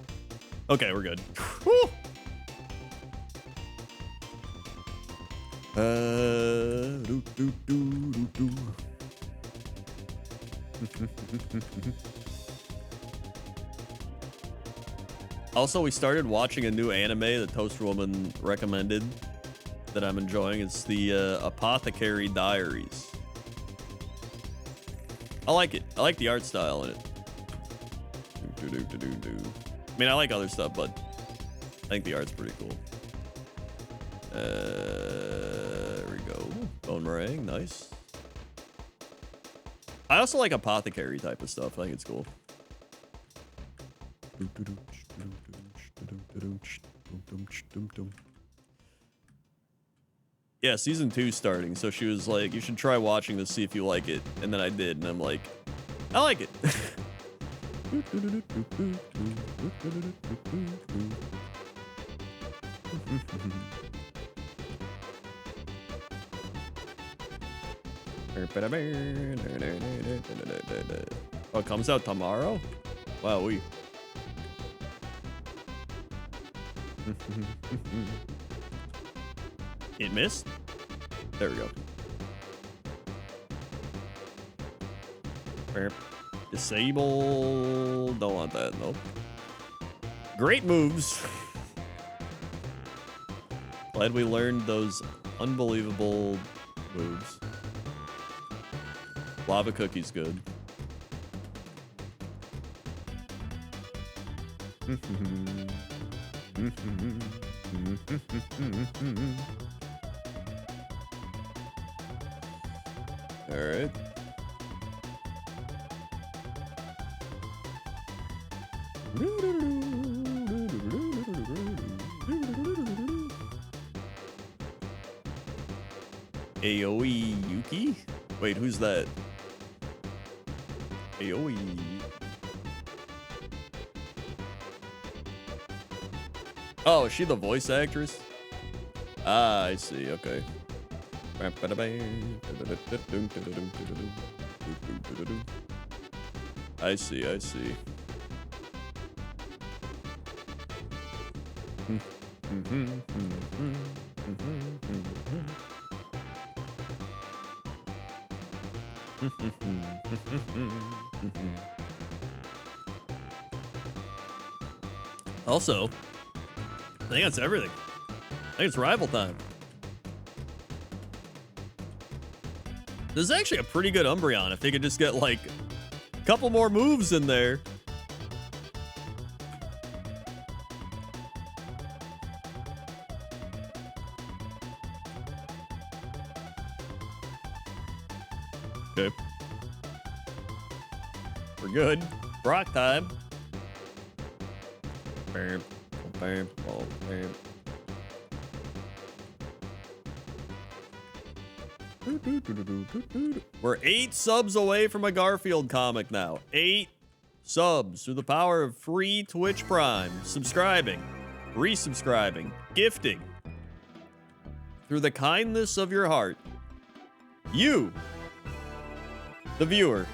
Okay, we're good. Woo! Also, we started watching a new anime that Toaster Woman recommended that I'm enjoying. It's the Apothecary Diaries. I like it. I like the art style in it. I mean, I like other stuff, but I think the art's pretty cool. There we go. Bone meringue, nice. I also like apothecary type of stuff. I think it's cool. Yeah, season 2 starting. So she was like, you should try watching this, see if you like it. And then I did, and I'm like, I like it. Oh, it comes out tomorrow? Wow, we. It missed? There we go. Disable. Don't want that, nope. Great moves. Glad we learned those unbelievable moves. Lava Cookie's good. All right. AoE Yuki? Wait, who's that? AoE. Oh, is she the voice actress? Ah, I see. Okay. I see. I see. Also, I think that's everything. I think it's rival time. This is actually a pretty good Umbreon if they could just get like a couple more moves in there. Okay. We're good. Brock time. Bam, bam, oh, bam. We're 8 subs away from a Garfield comic now. 8 subs through the power of free Twitch Prime. Subscribing, resubscribing, gifting. Through the kindness of your heart. You, the viewer,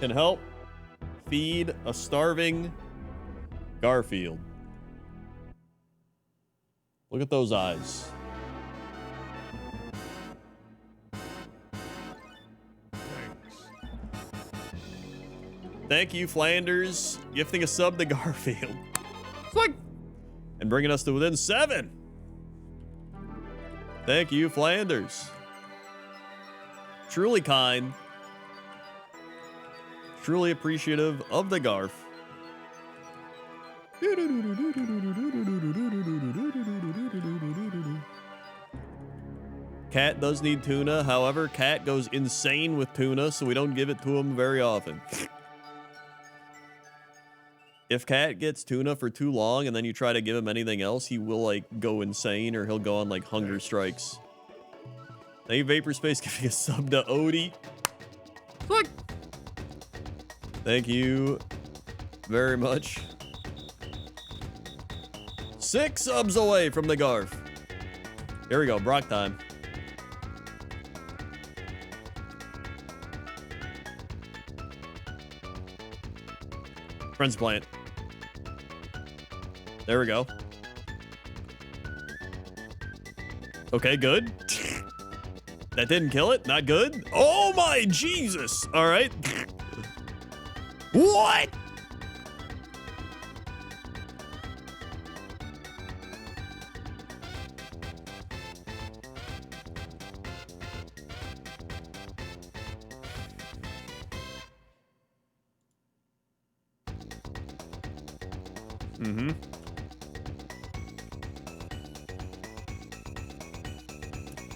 can help feed a starving Garfield. Look at those eyes. Thank you, Flanders, gifting a sub to Garfield. And bringing us to within 7. Thank you, Flanders. Truly kind. Truly appreciative of the Garf. Cat does need tuna. However, Cat goes insane with tuna, so we don't give it to him very often. If Cat gets tuna for too long and then you try to give him anything else, he will like go insane or he'll go on like hunger strikes. Thank you, Vaporspace, giving a sub to Odie. Fuck. Thank you very much. 6 subs away from the Garf. Here we go, Brock time. Transplant. There we go. Okay, good. That didn't kill it. Not good. Oh my Jesus. All right. What? Mm-hmm.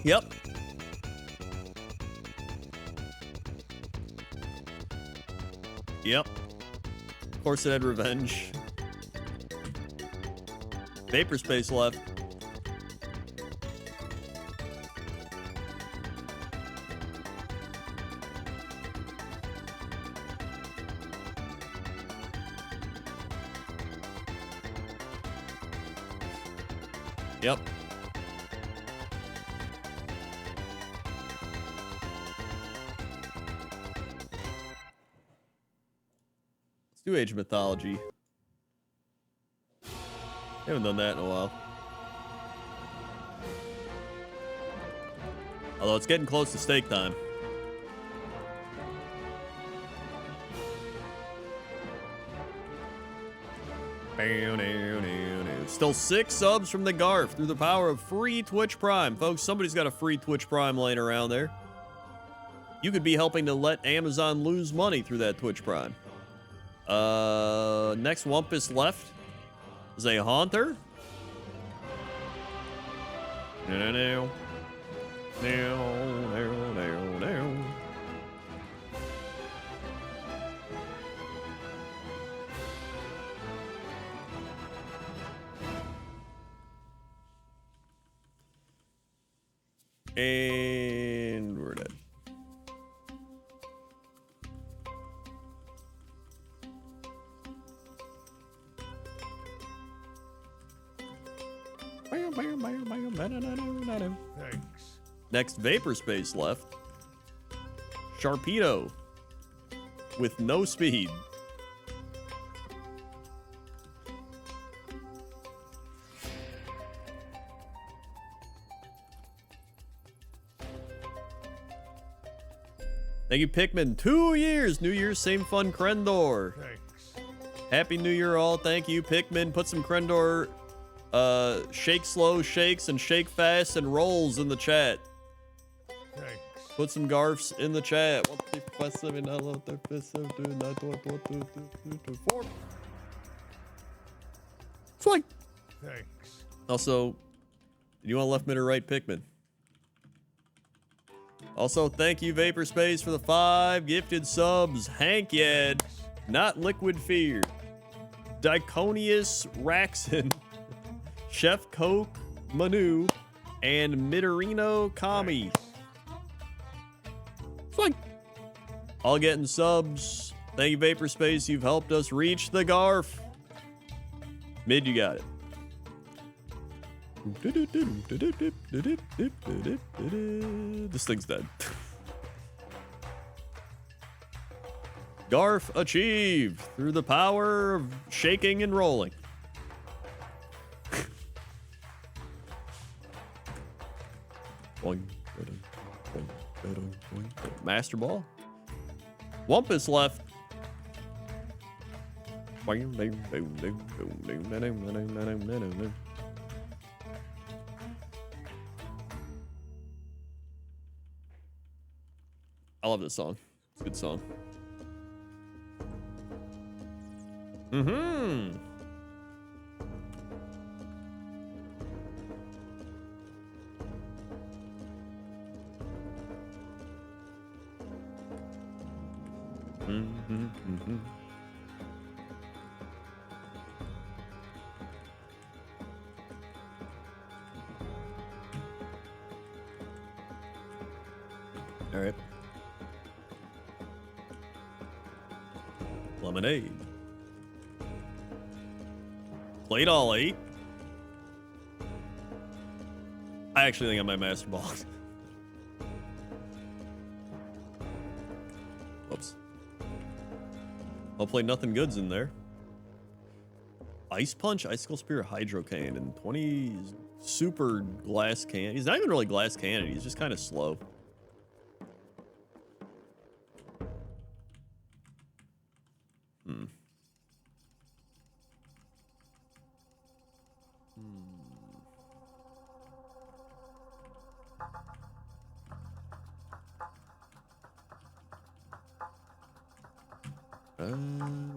Yep. Yep. Of course it had revenge. Vaporspace left. Yep. Let's do Age of Mythology. Haven't done that in a while. Although it's getting close to steak time. Still 6 subs from the Garf through the power of free Twitch Prime. Folks, somebody's got a free Twitch Prime laying around there. You could be helping to let Amazon lose money through that Twitch Prime. Next Wumpus left is a Haunter. No. And we're dead. Thanks. Next Vaporspace left. Sharpedo with no speed. Thank you, Pikmin. 2 years. New Year's, same fun, Crendor. Thanks. Happy New Year, all. Thank you, Pikmin. Put some Crendor shake slow shakes and shake fast and rolls in the chat. Thanks. Put some Garfs in the chat. 1, 3, 4, 5, 7, 9, 11, 12, 13, 14, 15, 16, 17, 18, 19. It's fine. Thanks. Also, do you want left mid or right Pikmin? Also, thank you, Vapor Space, for the 5 gifted subs. Hank Yed, Not Liquid Fear, Diconius Raxon, Chef Coke Manu, and Midorino Kami. Fine. All getting subs. Thank you, Vapor Space. You've helped us reach the Garf. Mid, you got it. This thing's dead. Garf achieved through the power of shaking and rolling. Master Ball. Wumpus left. I love this song. It's a good song. Mm-hmm. All right. Lemonade. Played all 8. I actually think I might Master Ball. Whoops. Hopefully nothing good's in there. Ice Punch, Icicle Spear, Hydro Cannon, 20 super glass cannon. He's not even really glass cannon. He's just kind of slow.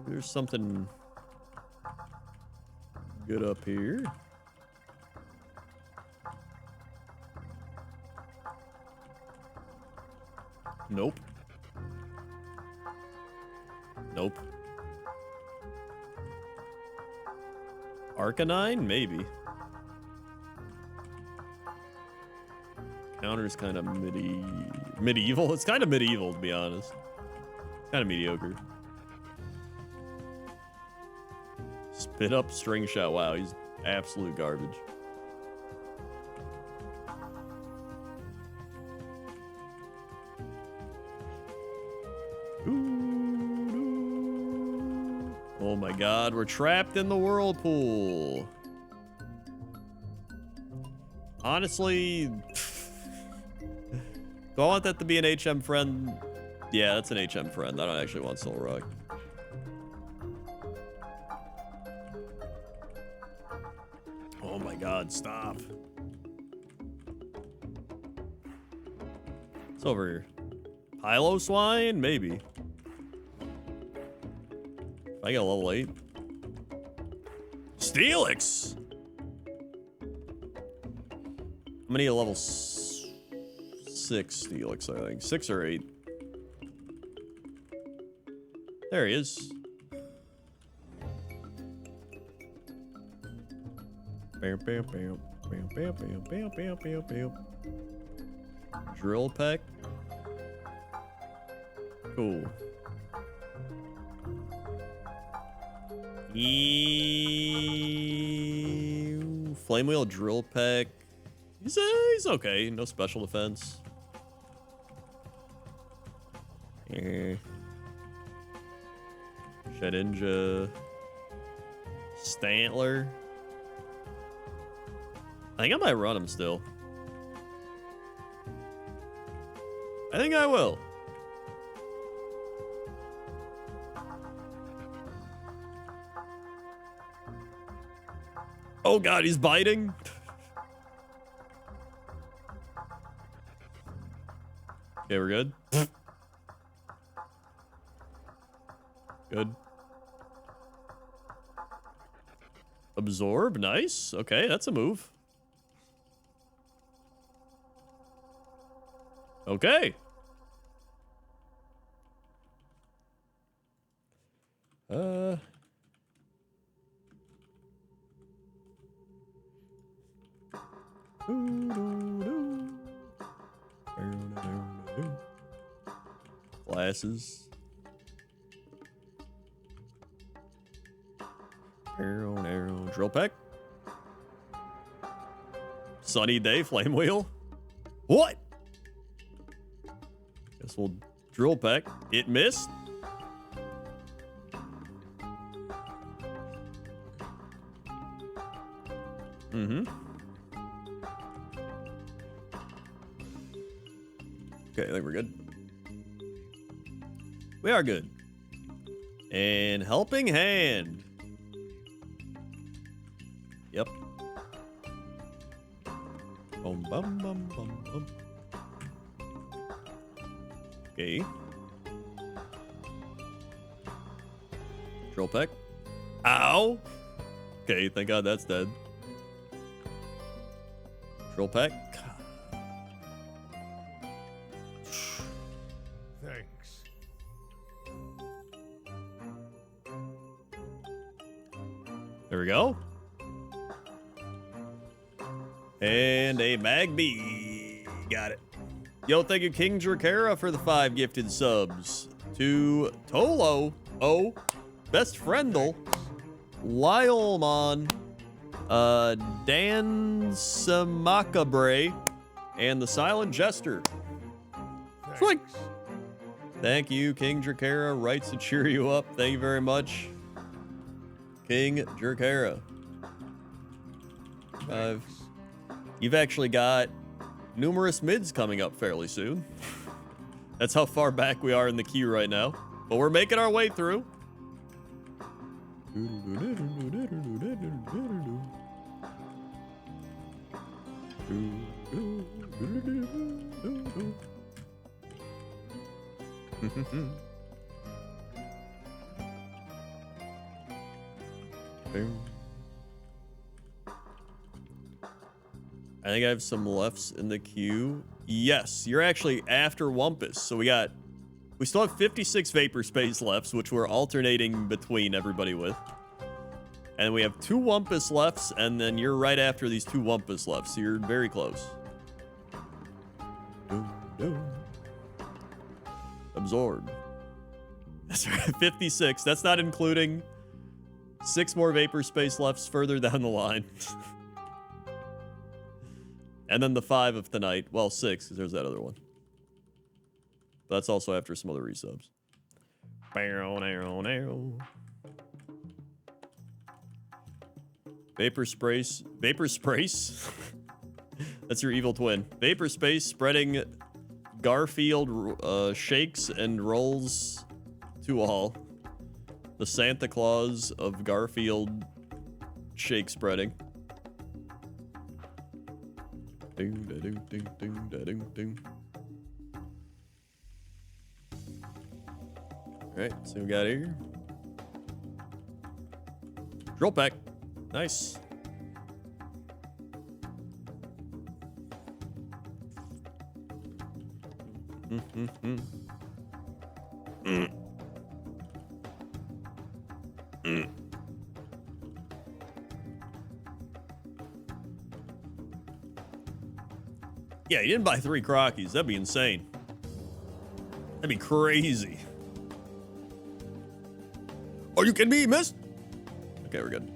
There's something good up here. Nope. Nope. Arcanine? Maybe. Counter's kind of medieval. It's kind of medieval, to be honest. Kind of mediocre. Spit up String Shot. Wow, he's absolute garbage. Oh my god, we're trapped in the whirlpool. Honestly, do I want that to be an HM friend? Yeah, that's an HM friend. I don't actually want Soul Rock. Oh my god, stop. It's over here. Pylo Swine? Maybe. I got a level 8. Steelix! I'm gonna need a level 6 Steelix, I think. 6 or 8. There he is. Bam, bam, bam, bam, bam, bam, bam, bam, bam, bam. Drill Peck. Cool. Flame Wheel, Drill Peck. He's okay. No special defense. Shedinja. Stantler. I think I might run him still. I think I will. Oh god, he's biting. Okay, we're good. Good. Absorb, nice. Okay, that's a move. Okay. Glasses. Arrow. Drill peck. Sunny day. Flame wheel. What? Guess we'll drill peck. It missed. Mm-hmm. Okay, I think we're good. We are good. And helping hand. Yep. Bum, bum, bum, bum, bum. Okay. Drill peck. Ow. Okay, thank God that's dead. Drill peck. Thanks. There we go. And a Magby. Got it. Yo, thank you, King Jerkara, for the 5 gifted subs. To Tolo, Best Friendle, Lylemon, Dan Samakabre, and the Silent Jester. Sweet. Thank you, King Jerkara. Writes to cheer you up. Thank you very much, King Jerkara. You've actually got numerous mids coming up fairly soon. That's how far back we are in the queue right now. But we're making our way through. I think I have some lefts in the queue. Yes, you're actually after Wumpus. So we still have 56 Vapor Space lefts, which we're alternating between everybody with. And we have 2 Wumpus lefts, and then you're right after these 2 Wumpus lefts. So you're very close. Absorb. That's right, 56. That's not including 6 more Vapor Space lefts further down the line. And then the 5 of the night. Well, 6, because there's that other one. But that's also after some other resubs. Vapor Sprace. Vapor Sprace? That's your evil twin. Vapor Space spreading Garfield shakes and rolls to all. The Santa Claus of Garfield shake spreading. Ding da ding ding ding da ding ding. Alright, so we got here. Drill pack. Nice. Yeah, you didn't buy 3 Crockies. That'd be insane. That'd be crazy. Are you kidding me, miss? Okay, we're good.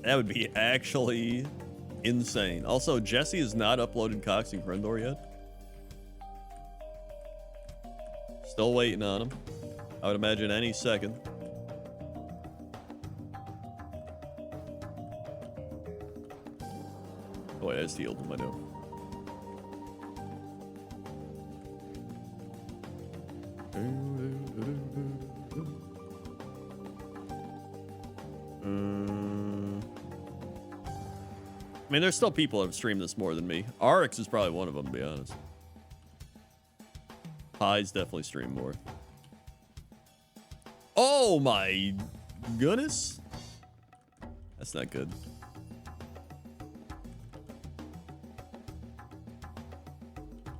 That would be actually insane. Also, Jesse has not uploaded Cox and Crendor yet. Still waiting on him. I would imagine any second. Oh wait, I just healed him, I know. I mean, there's still people that have streamed this more than me. RX is probably one of them, to be honest. Pies definitely stream more. Oh my goodness. That's not good.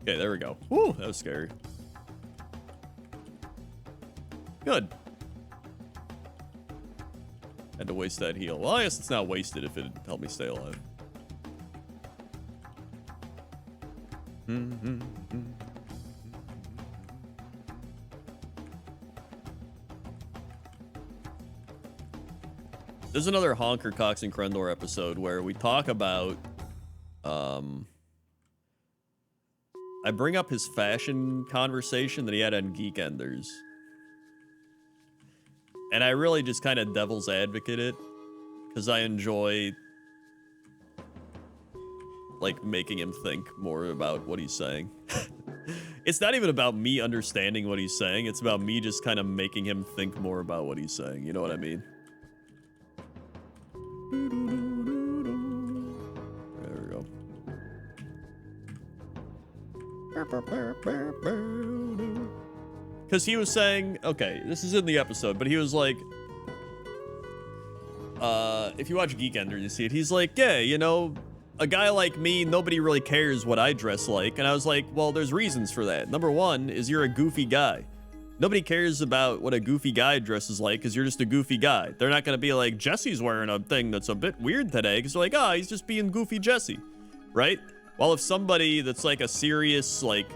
Okay, there we go. Woo, that was scary. Good. Had to waste that heal. Well, I guess it's not wasted if it helped me stay alive. There's another Honker, Cox, and Crendor episode where we talk about, I bring up his fashion conversation that he had on Geek Enders. And I really just kind of devil's advocate it, because I enjoy, like, making him think more about what he's saying. It's not even about me understanding what he's saying, it's about me just kind of making him think more about what he's saying, you know what I mean? There we go. Because he was saying, okay, this is in the episode, but he was like, if you watch Geekender, you see it, he's like, yeah, you know, a guy like me, nobody really cares what I dress like. And I was like, well, there's reasons for that. Number one is you're a goofy guy. Nobody cares about what a goofy guy dresses like because you're just a goofy guy. They're not going to be like, Jesse's wearing a thing that's a bit weird today because they're like, oh, he's just being goofy Jesse, right? While if somebody that's like a serious, like,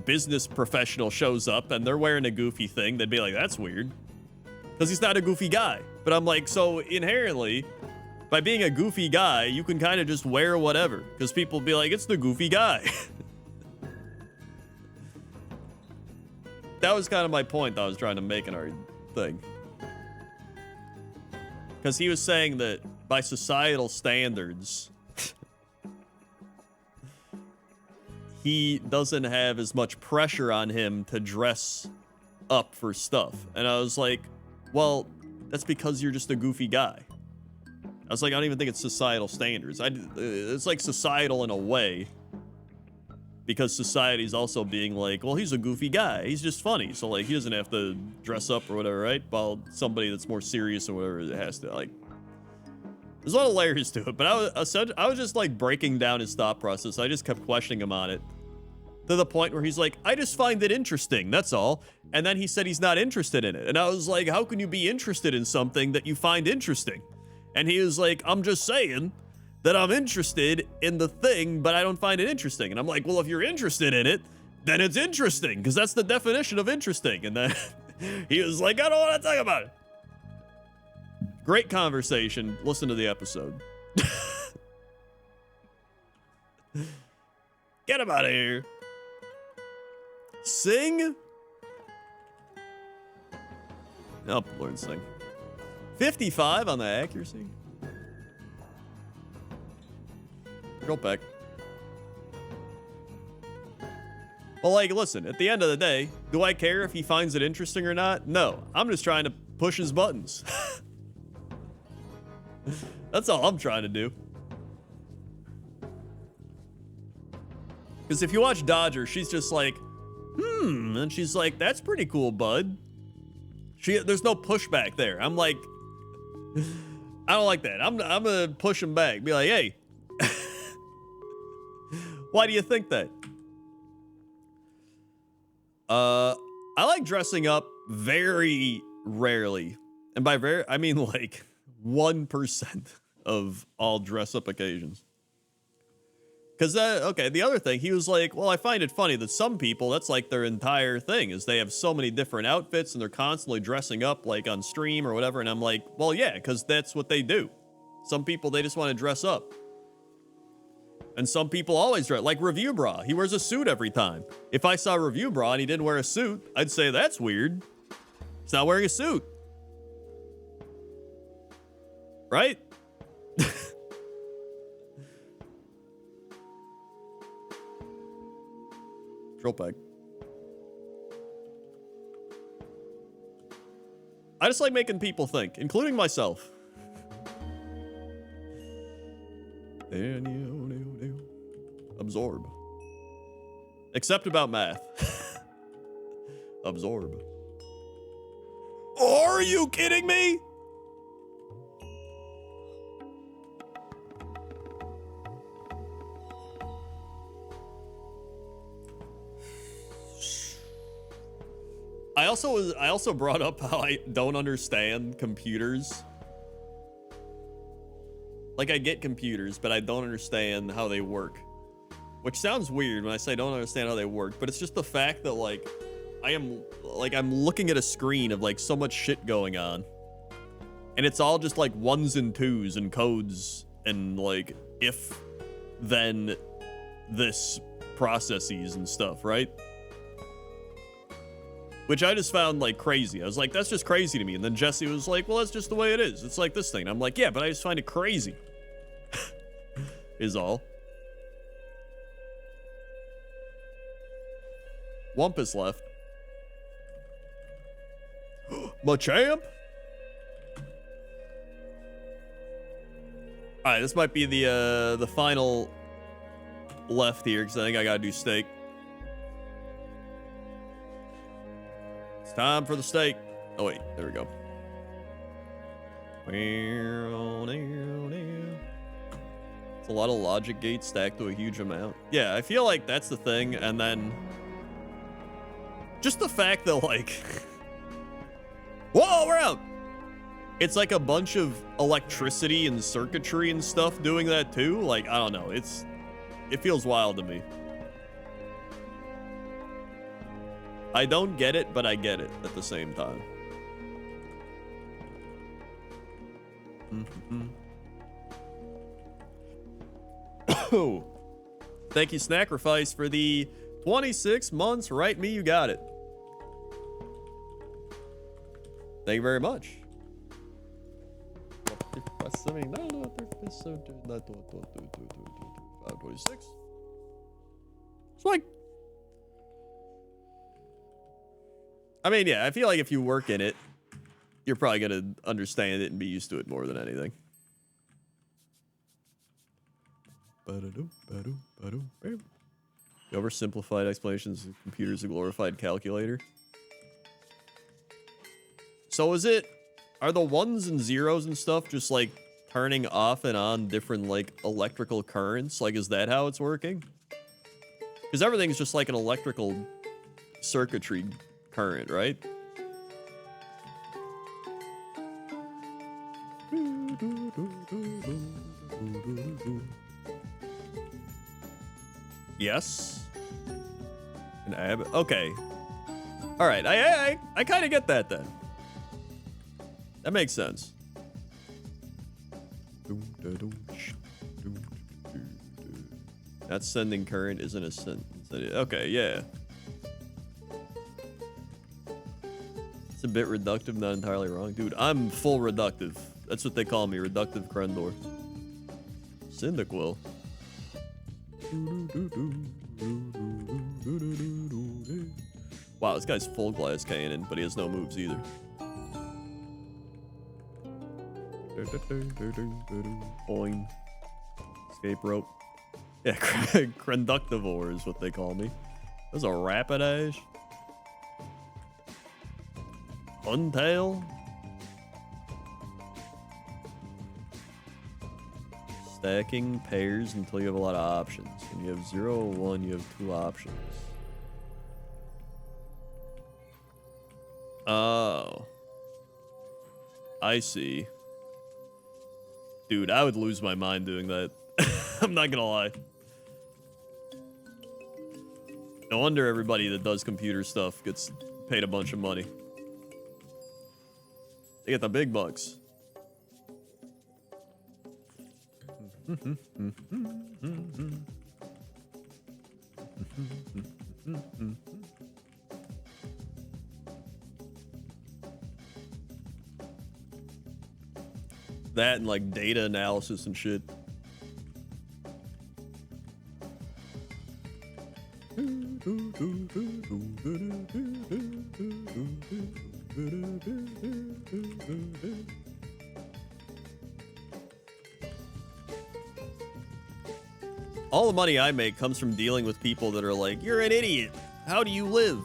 business professional shows up and they're wearing a goofy thing, they'd be like, that's weird because he's not a goofy guy. But I'm like, so inherently, by being a goofy guy, you can kind of just wear whatever because people be like, it's the goofy guy. That was kind of my point that I was trying to make in our thing. Because he was saying that by societal standards, he doesn't have as much pressure on him to dress up for stuff. And I was like, well, that's because you're just a goofy guy. I was like, I don't even think it's societal standards. It's like societal in a way. Because society's also being like, well, he's a goofy guy. He's just funny. So, like, he doesn't have to dress up or whatever, right? While somebody that's more serious or whatever has to, like... There's a lot of layers to it. But I was just, like, breaking down his thought process. I just kept questioning him on it. To the point where he's like, I just find it interesting, that's all. And then he said he's not interested in it. And I was like, how can you be interested in something that you find interesting? And he was like, I'm just saying that I'm interested in the thing, but I don't find it interesting. And I'm like, well, if you're interested in it, then it's interesting, because that's the definition of interesting. And then he was like, I don't want to talk about it. Great conversation. Listen to the episode. Get him out of here. Sing? Oh, Lord, sing. 55 on the accuracy. Go back. Well, like, listen, at the end of the day, do I care if he finds it interesting or not? No. I'm just trying to push his buttons. That's all I'm trying to do. Because if you watch Dodger, she's just like, and she's like, that's pretty cool, bud. There's no pushback there. I'm like, I don't like that. I'm gonna push him back. Be like, hey, why do you think that? I like dressing up very rarely. And by very, I mean like 1% of all dress up occasions. Because, okay, the other thing, he was like, well, I find it funny that some people, that's like their entire thing, is they have so many different outfits and they're constantly dressing up, like on stream or whatever. And I'm like, well, yeah, because that's what they do. Some people, they just want to dress up. And some people always dress, like Review Bra. He wears a suit every time. If I saw Review Bra and he didn't wear a suit, I'd say, that's weird. He's not wearing a suit. Right? Drill peg. I just like making people think, including myself. Absorb. Except about math. Absorb. Are you kidding me? I also brought up how I don't understand computers. Like, I get computers, but I don't understand how they work. Which sounds weird when I say I don't understand how they work, but it's just the fact that, like, I'm looking at a screen of, like, so much shit going on. And it's all just, like, ones and twos and codes and, like, if, then, this processes and stuff, right? Which I just found, like, crazy. I was like, that's just crazy to me. And then Jesse was like, well, that's just the way it is. It's like this thing. I'm like, yeah, but I just find it crazy. Is all. Wumpus left. Machamp? Alright, this might be the final left here, because I think I gotta do steak. It's time for the steak. Oh wait, there we go. It's a lot of logic gates stacked to a huge amount. Yeah, I feel like that's the thing, and then just the fact that, like, whoa, we're out. It's like a bunch of electricity and circuitry and stuff doing that too. Like, I don't know. It feels wild to me. I don't get it, but I get it at the same time. Oh, thank you, Snacrifice, for the 26 months. Right me, you got it. Thank you very much. Swing. I mean, yeah, I feel like if you work in it, you're probably gonna understand it and be used to it more than anything. The oversimplified explanations of computers a glorified calculator. So are the ones and zeros and stuff just like turning off and on different like electrical currents? Like, is that how it's working? Because everything's just like an electrical circuitry current, right? Yes. An ab. Okay. All right. I kind of get that then. That makes sense. Not sending current isn't a sentence. Okay, yeah. It's a bit reductive, not entirely wrong. Dude, I'm full reductive. That's what they call me, reductive Crendor. Cyndaquil. Wow, this guy's full glass cannon, but he has no moves either. Boing. Escape rope. Yeah, Crenductivore is what they call me. There's a Rapidash. Huntail. Stacking pairs until you have a lot of options. When you have 0 or 1, you have 2 options. Oh. I see. Dude, I would lose my mind doing that. I'm not gonna lie. No wonder everybody that does computer stuff gets paid a bunch of money. They get the big bucks. That and like data analysis and shit. All the money I make comes from dealing with people that are like, you're an idiot. How do you live?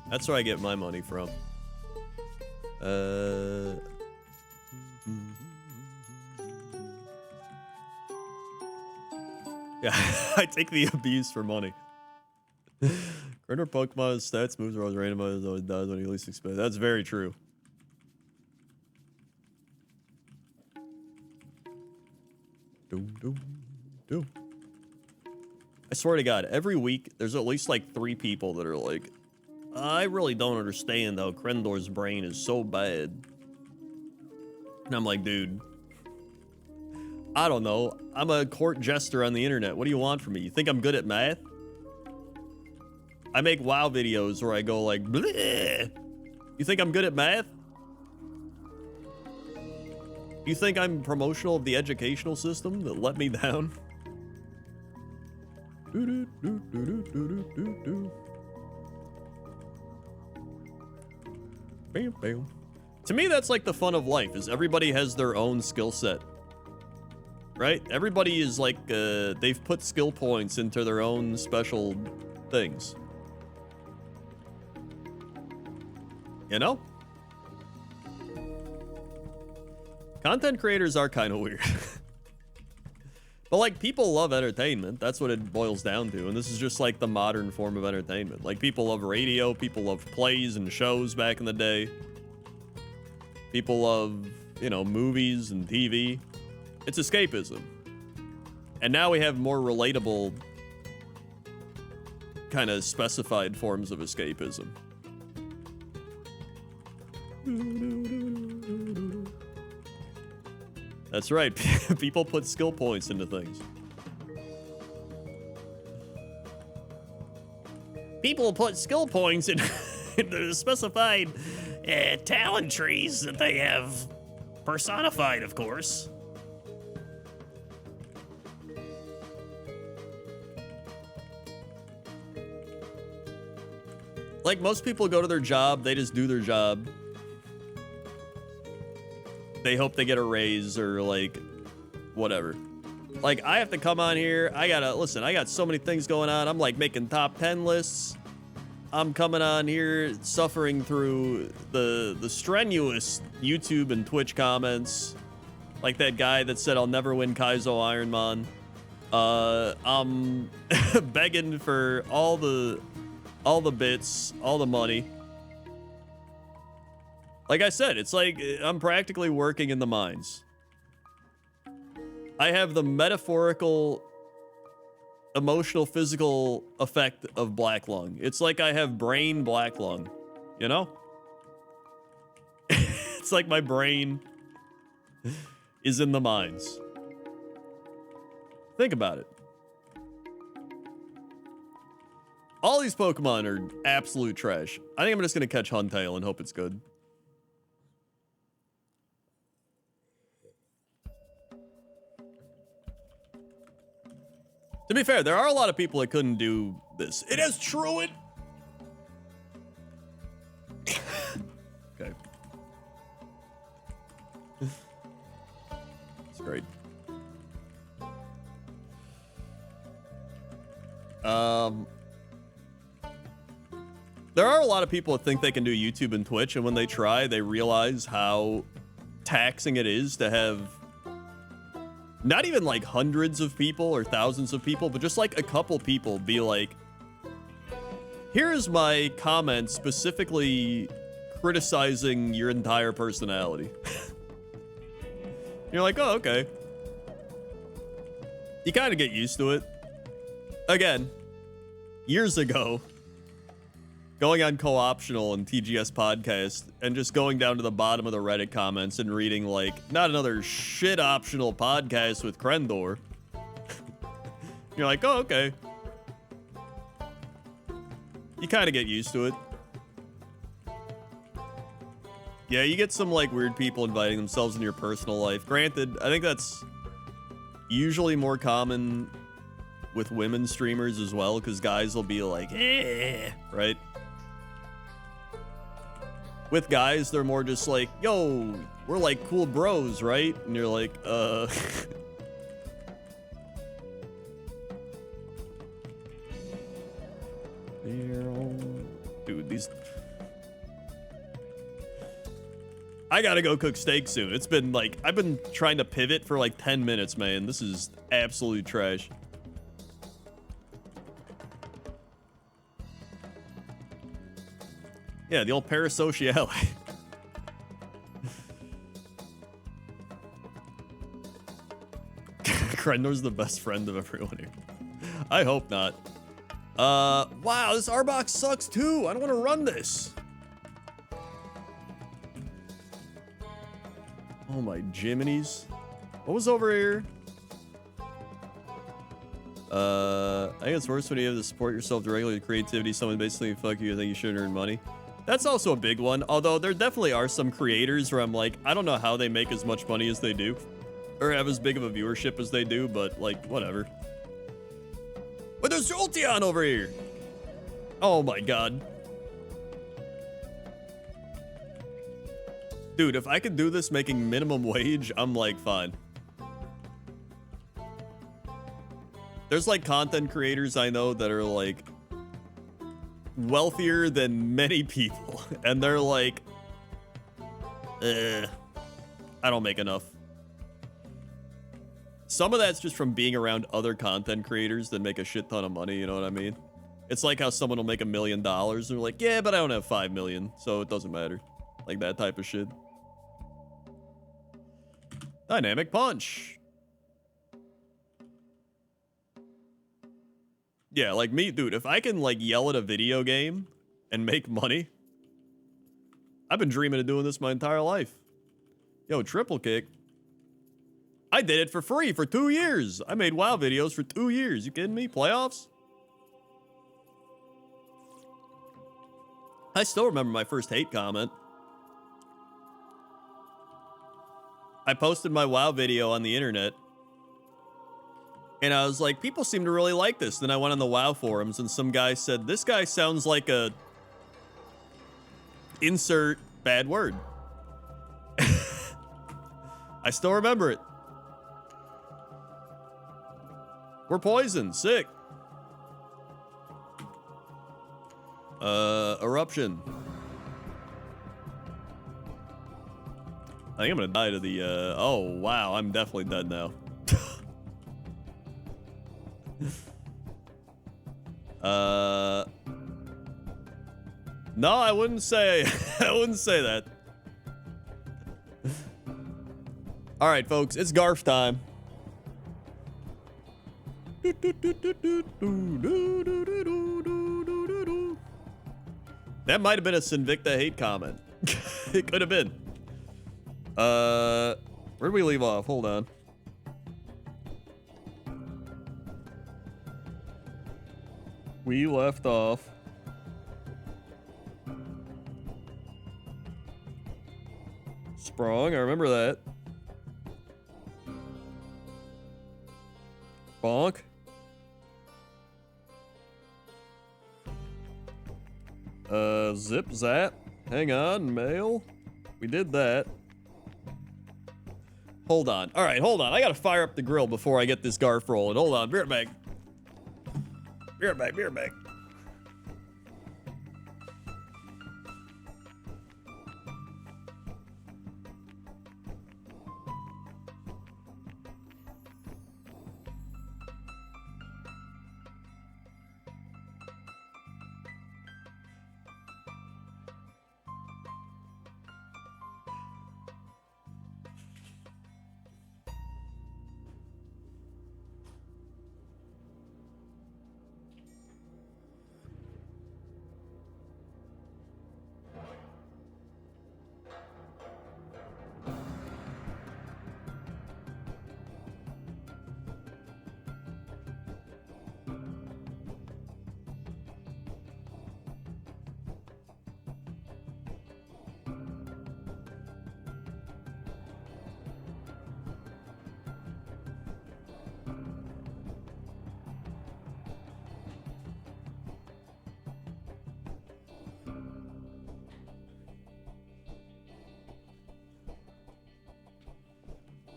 That's where I get my money from. Yeah, I take the abuse for money. Crendor Pokemon's stats, moves are always randomized, always dies when you least expect. That's very true. I swear to God, every week there's at least like 3 people that are like, I really don't understand how Crendor's brain is so bad. And I'm like, dude, I don't know. I'm a court jester on the internet. What do you want from me? You think I'm good at math? I make WoW videos where I go like, bleh. You think I'm good at math? You think I'm promotional of the educational system that let me down? Bam, bam. To me, that's like the fun of life, is everybody has their own skill set. Right? Everybody is like, they've put skill points into their own special things. You know? Content creators are kind of weird. But like, people love entertainment. That's what it boils down to. And this is just like the modern form of entertainment. Like, people love radio, people love plays and shows back in the day. People love, you know, movies and TV. It's escapism. And now we have more relatable kind of specified forms of escapism. That's right. People put skill points into things. People put skill points into specified talent trees that they have personified, of course. Like, most people go to their job, they just do their job. They hope they get a raise or like whatever. Like, I have to come on here. I got so many things going on. I'm like making top 10 lists. I'm coming on here suffering through the strenuous YouTube and Twitch comments. Like that guy that said I'll never win KAIZO IRONMON. I'm begging for all the bits, all the money. Like I said, it's like I'm practically working in the mines. I have the metaphorical, emotional, physical effect of black lung. It's like I have brain black lung, you know? It's like my brain is in the mines. Think about it. All these Pokemon are absolute trash. I think I'm just gonna catch Huntail and hope it's good. To be fair, there are a lot of people that couldn't do this. It has Truant. Okay. It's great. There are a lot of people that think they can do YouTube and Twitch, and when they try, they realize how taxing it is to have not even like hundreds of people or thousands of people, but just like a couple people be like, here's my comment specifically criticizing your entire personality. You're like, oh, okay. You kind of get used to it. Again, years ago, going on Co-Optional and TGS podcast and just going down to the bottom of the Reddit comments and reading like, not another shit optional podcast with Crendor. You're like, oh, okay. You kind of get used to it. Yeah, you get some like weird people inviting themselves into your personal life. Granted, I think that's usually more common with women streamers as well, because guys will be like, right? With guys, they're more just like, yo, we're like cool bros, right? And you're like, Dude, these... I gotta go cook steak soon. It's been like, I've been trying to pivot for like 10 minutes, man. This is absolute trash. Yeah, the old parasociale. Crendor's the best friend of everyone here. I hope not. Wow, this R-Box sucks too. I don't want to run this. Oh my Jiminy's. What was over here? I think it's worse when you have to support yourself directly with creativity. Someone basically fuck you, I think you shouldn't earn money. That's also a big one. Although there definitely are some creators where I'm like, I don't know how they make as much money as they do. Or have as big of a viewership as they do, but like, whatever. But there's Jolteon over here. Oh my god. Dude, if I could do this making minimum wage, I'm like, fine. There's like content creators I know that are like wealthier than many people. And they're like, I don't make enough. Some of that's just from being around other content creators that make a shit ton of money, you know what I mean? It's like how someone will make $1 million and they're like, yeah, but I don't have 5 million, so it doesn't matter. Like that type of shit. Dynamic punch. Yeah, like me, dude, if I can like yell at a video game and make money, I've been dreaming of doing this my entire life. Yo, triple kick. I did it for free for 2 years. I made WoW videos for 2 years. You kidding me? Playoffs? I still remember my first hate comment. I posted my WoW video on the internet. And I was like, people seem to really like this. Then I went on the WoW forums and some guy said, this guy sounds like a... insert bad word. I still remember it. We're poisoned. Sick. Eruption. I think I'm gonna die to the, oh, wow. I'm definitely dead now. No, I wouldn't say, I wouldn't say that. All right, folks, it's Garf time. That might have been a Sinvicta hate comment. It could have been. Where did we leave off? Hold on. We left off. Sprung, I remember that. Bonk. Zip zap. Hang on, mail. We did that. Hold on. All right, hold on. I gotta fire up the grill before I get this Garf rolling. Hold on. Be right back. Be right back. Be right back.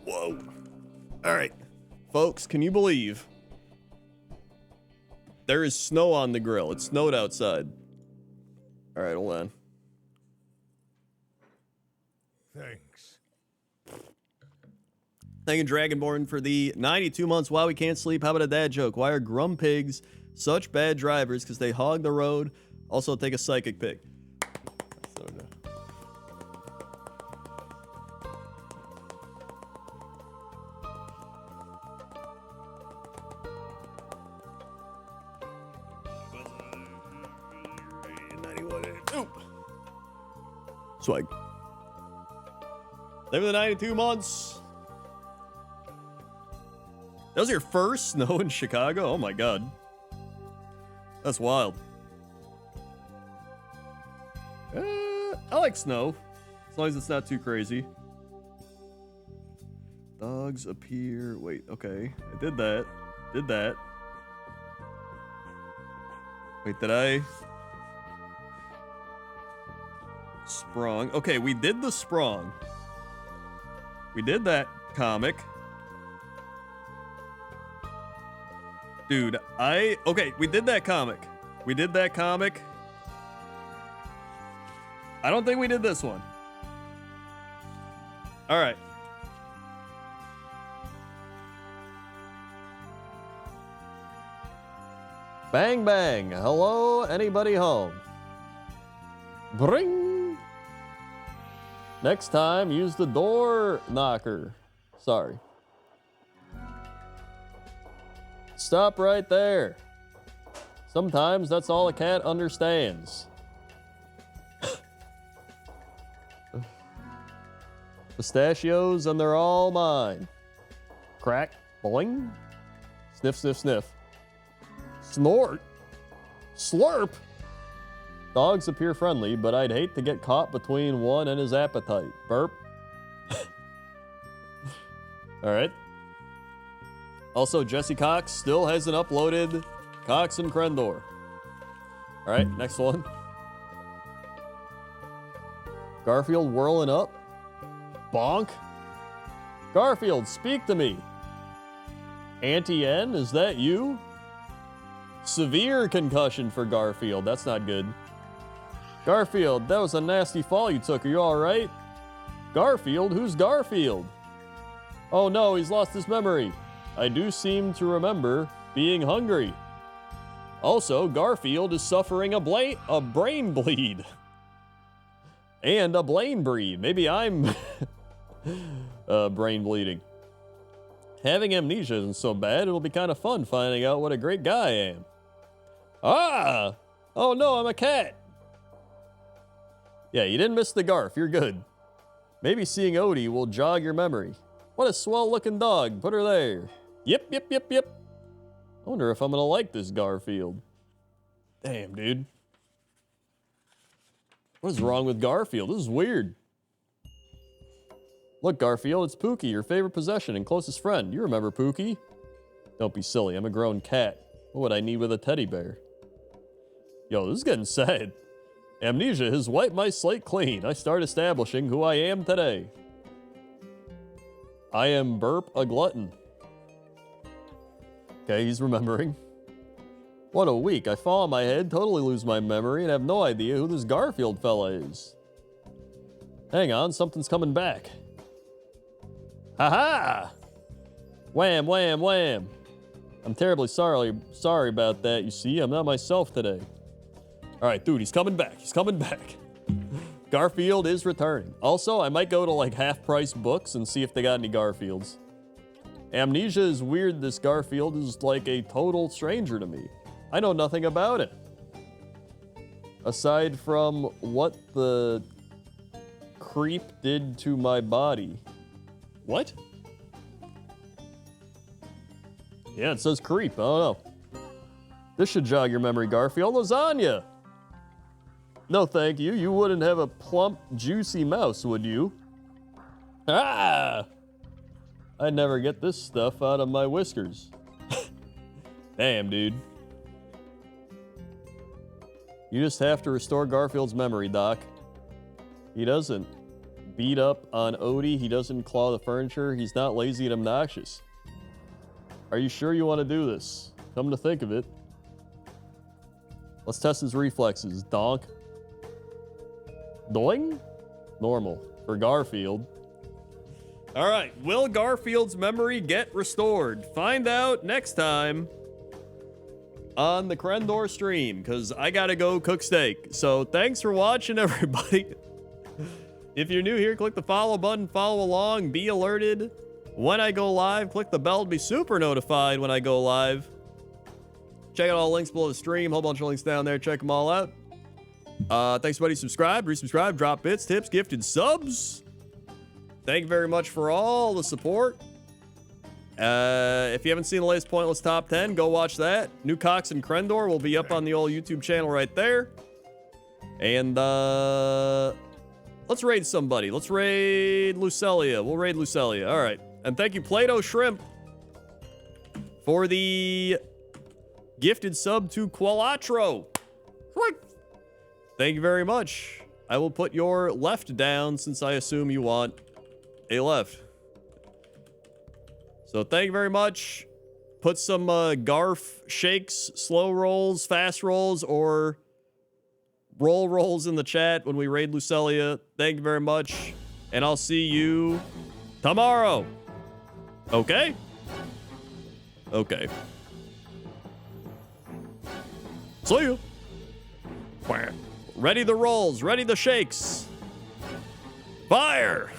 Whoa. All right. Folks, can you believe there is snow on the grill? It snowed outside. All right, hold on. Thanks. Thank you, Dragonborn, for the 92 months. Why we can't sleep? How about a dad joke? Why are Grum pigs such bad drivers? Because they hog the road. Also, take a psychic pick. Oop. Swag. Live the 92 months. That was your first snow in Chicago? Oh my god. That's wild. I like snow. As long as it's not too crazy. Dogs appear. Wait, okay. I did that. Did that. Wait, did I? Sprung. Okay, we did the Sprung. We did that comic. Dude, okay, we did that comic. We did that comic. I don't think we did this one. All right. Bang, bang. Hello, anybody home? Bring. Next time, use the door knocker. Sorry. Stop right there. Sometimes that's all a cat understands. Pistachios, and they're all mine. Crack, boing. Sniff, sniff, sniff. Snort. Slurp. Dogs appear friendly, but I'd hate to get caught between one and his appetite. Burp. All right. Also, Jesse Cox still hasn't uploaded Cox and Crendor. All right, next one. Garfield whirling up. Bonk. Garfield, speak to me. Auntie N, is that you? Severe concussion for Garfield. That's not good. Garfield, that was a nasty fall you took. Are you all right? Garfield? Who's Garfield? Oh no, he's lost his memory. I do seem to remember being hungry. Also, Garfield is suffering a brain bleed. And a brain bleed. Maybe I'm brain bleeding. Having amnesia isn't so bad. It'll be kind of fun finding out what a great guy I am. Ah! Oh no, I'm a cat. Yeah, you didn't miss the Garf. You're good. Maybe seeing Odie will jog your memory. What a swell looking dog. Put her there. Yep, yep, yep, yep. I wonder if I'm gonna like this Garfield. Damn, dude. What is wrong with Garfield? This is weird. Look, Garfield, it's Pookie, your favorite possession and closest friend. You remember Pookie? Don't be silly. I'm a grown cat. What would I need with a teddy bear? Yo, this is getting sad. Amnesia has wiped my slate clean. I start establishing who I am today. I am Burp a glutton. Okay, he's remembering. What a week. I fall on my head, totally lose my memory, and have no idea who this Garfield fella is. Hang on, something's coming back. Ha-ha! Wham, wham, wham. I'm terribly sorry about that, you see. I'm not myself today. All right, dude, he's coming back. He's coming back. Garfield is returning. Also, I might go to like half-price books and see if they got any Garfields. Amnesia is weird. This Garfield is like a total stranger to me. I know nothing about it. Aside from what the creep did to my body. What? Yeah, it says creep. I don't know. This should jog your memory, Garfield. Lasagna! No, thank you. You wouldn't have a plump, juicy mouse, would you? Ah! I'd never get this stuff out of my whiskers. Damn, dude. You just have to restore Garfield's memory, Doc. He doesn't beat up on Odie. He doesn't claw the furniture. He's not lazy and obnoxious. Are you sure you want to do this? Come to think of it. Let's test his reflexes. Donk. Doing? Normal. For Garfield. All right. Will Garfield's memory get restored? Find out next time on the Crendor stream, because I gotta go cook steak. So thanks for watching, everybody. If you're new here, click the follow button, follow along, be alerted when I go live. Click the bell to be super notified when I go live. Check out all the links below the stream. Whole bunch of links down there. Check them all out. Thanks, buddy. Subscribe, resubscribe, drop bits, tips, gifted subs. Thank you very much for all the support. If you haven't seen the latest Pointless Top 10, go watch that. New Cox and Crendor will be up on the old YouTube channel right there. And, let's raid somebody. Let's raid Lucelia. We'll raid Lucelia. All right. And thank you, Play-Doh Shrimp, for the gifted sub to Qualatro. Thank you very much. I will put your left down since I assume you want a left. So thank you very much. Put some Garf shakes, slow rolls, fast rolls, or rolls in the chat when we raid Lucelia. Thank you very much. And I'll see you tomorrow. Okay? Okay. See you. Ready the rolls, ready the shakes. Fire!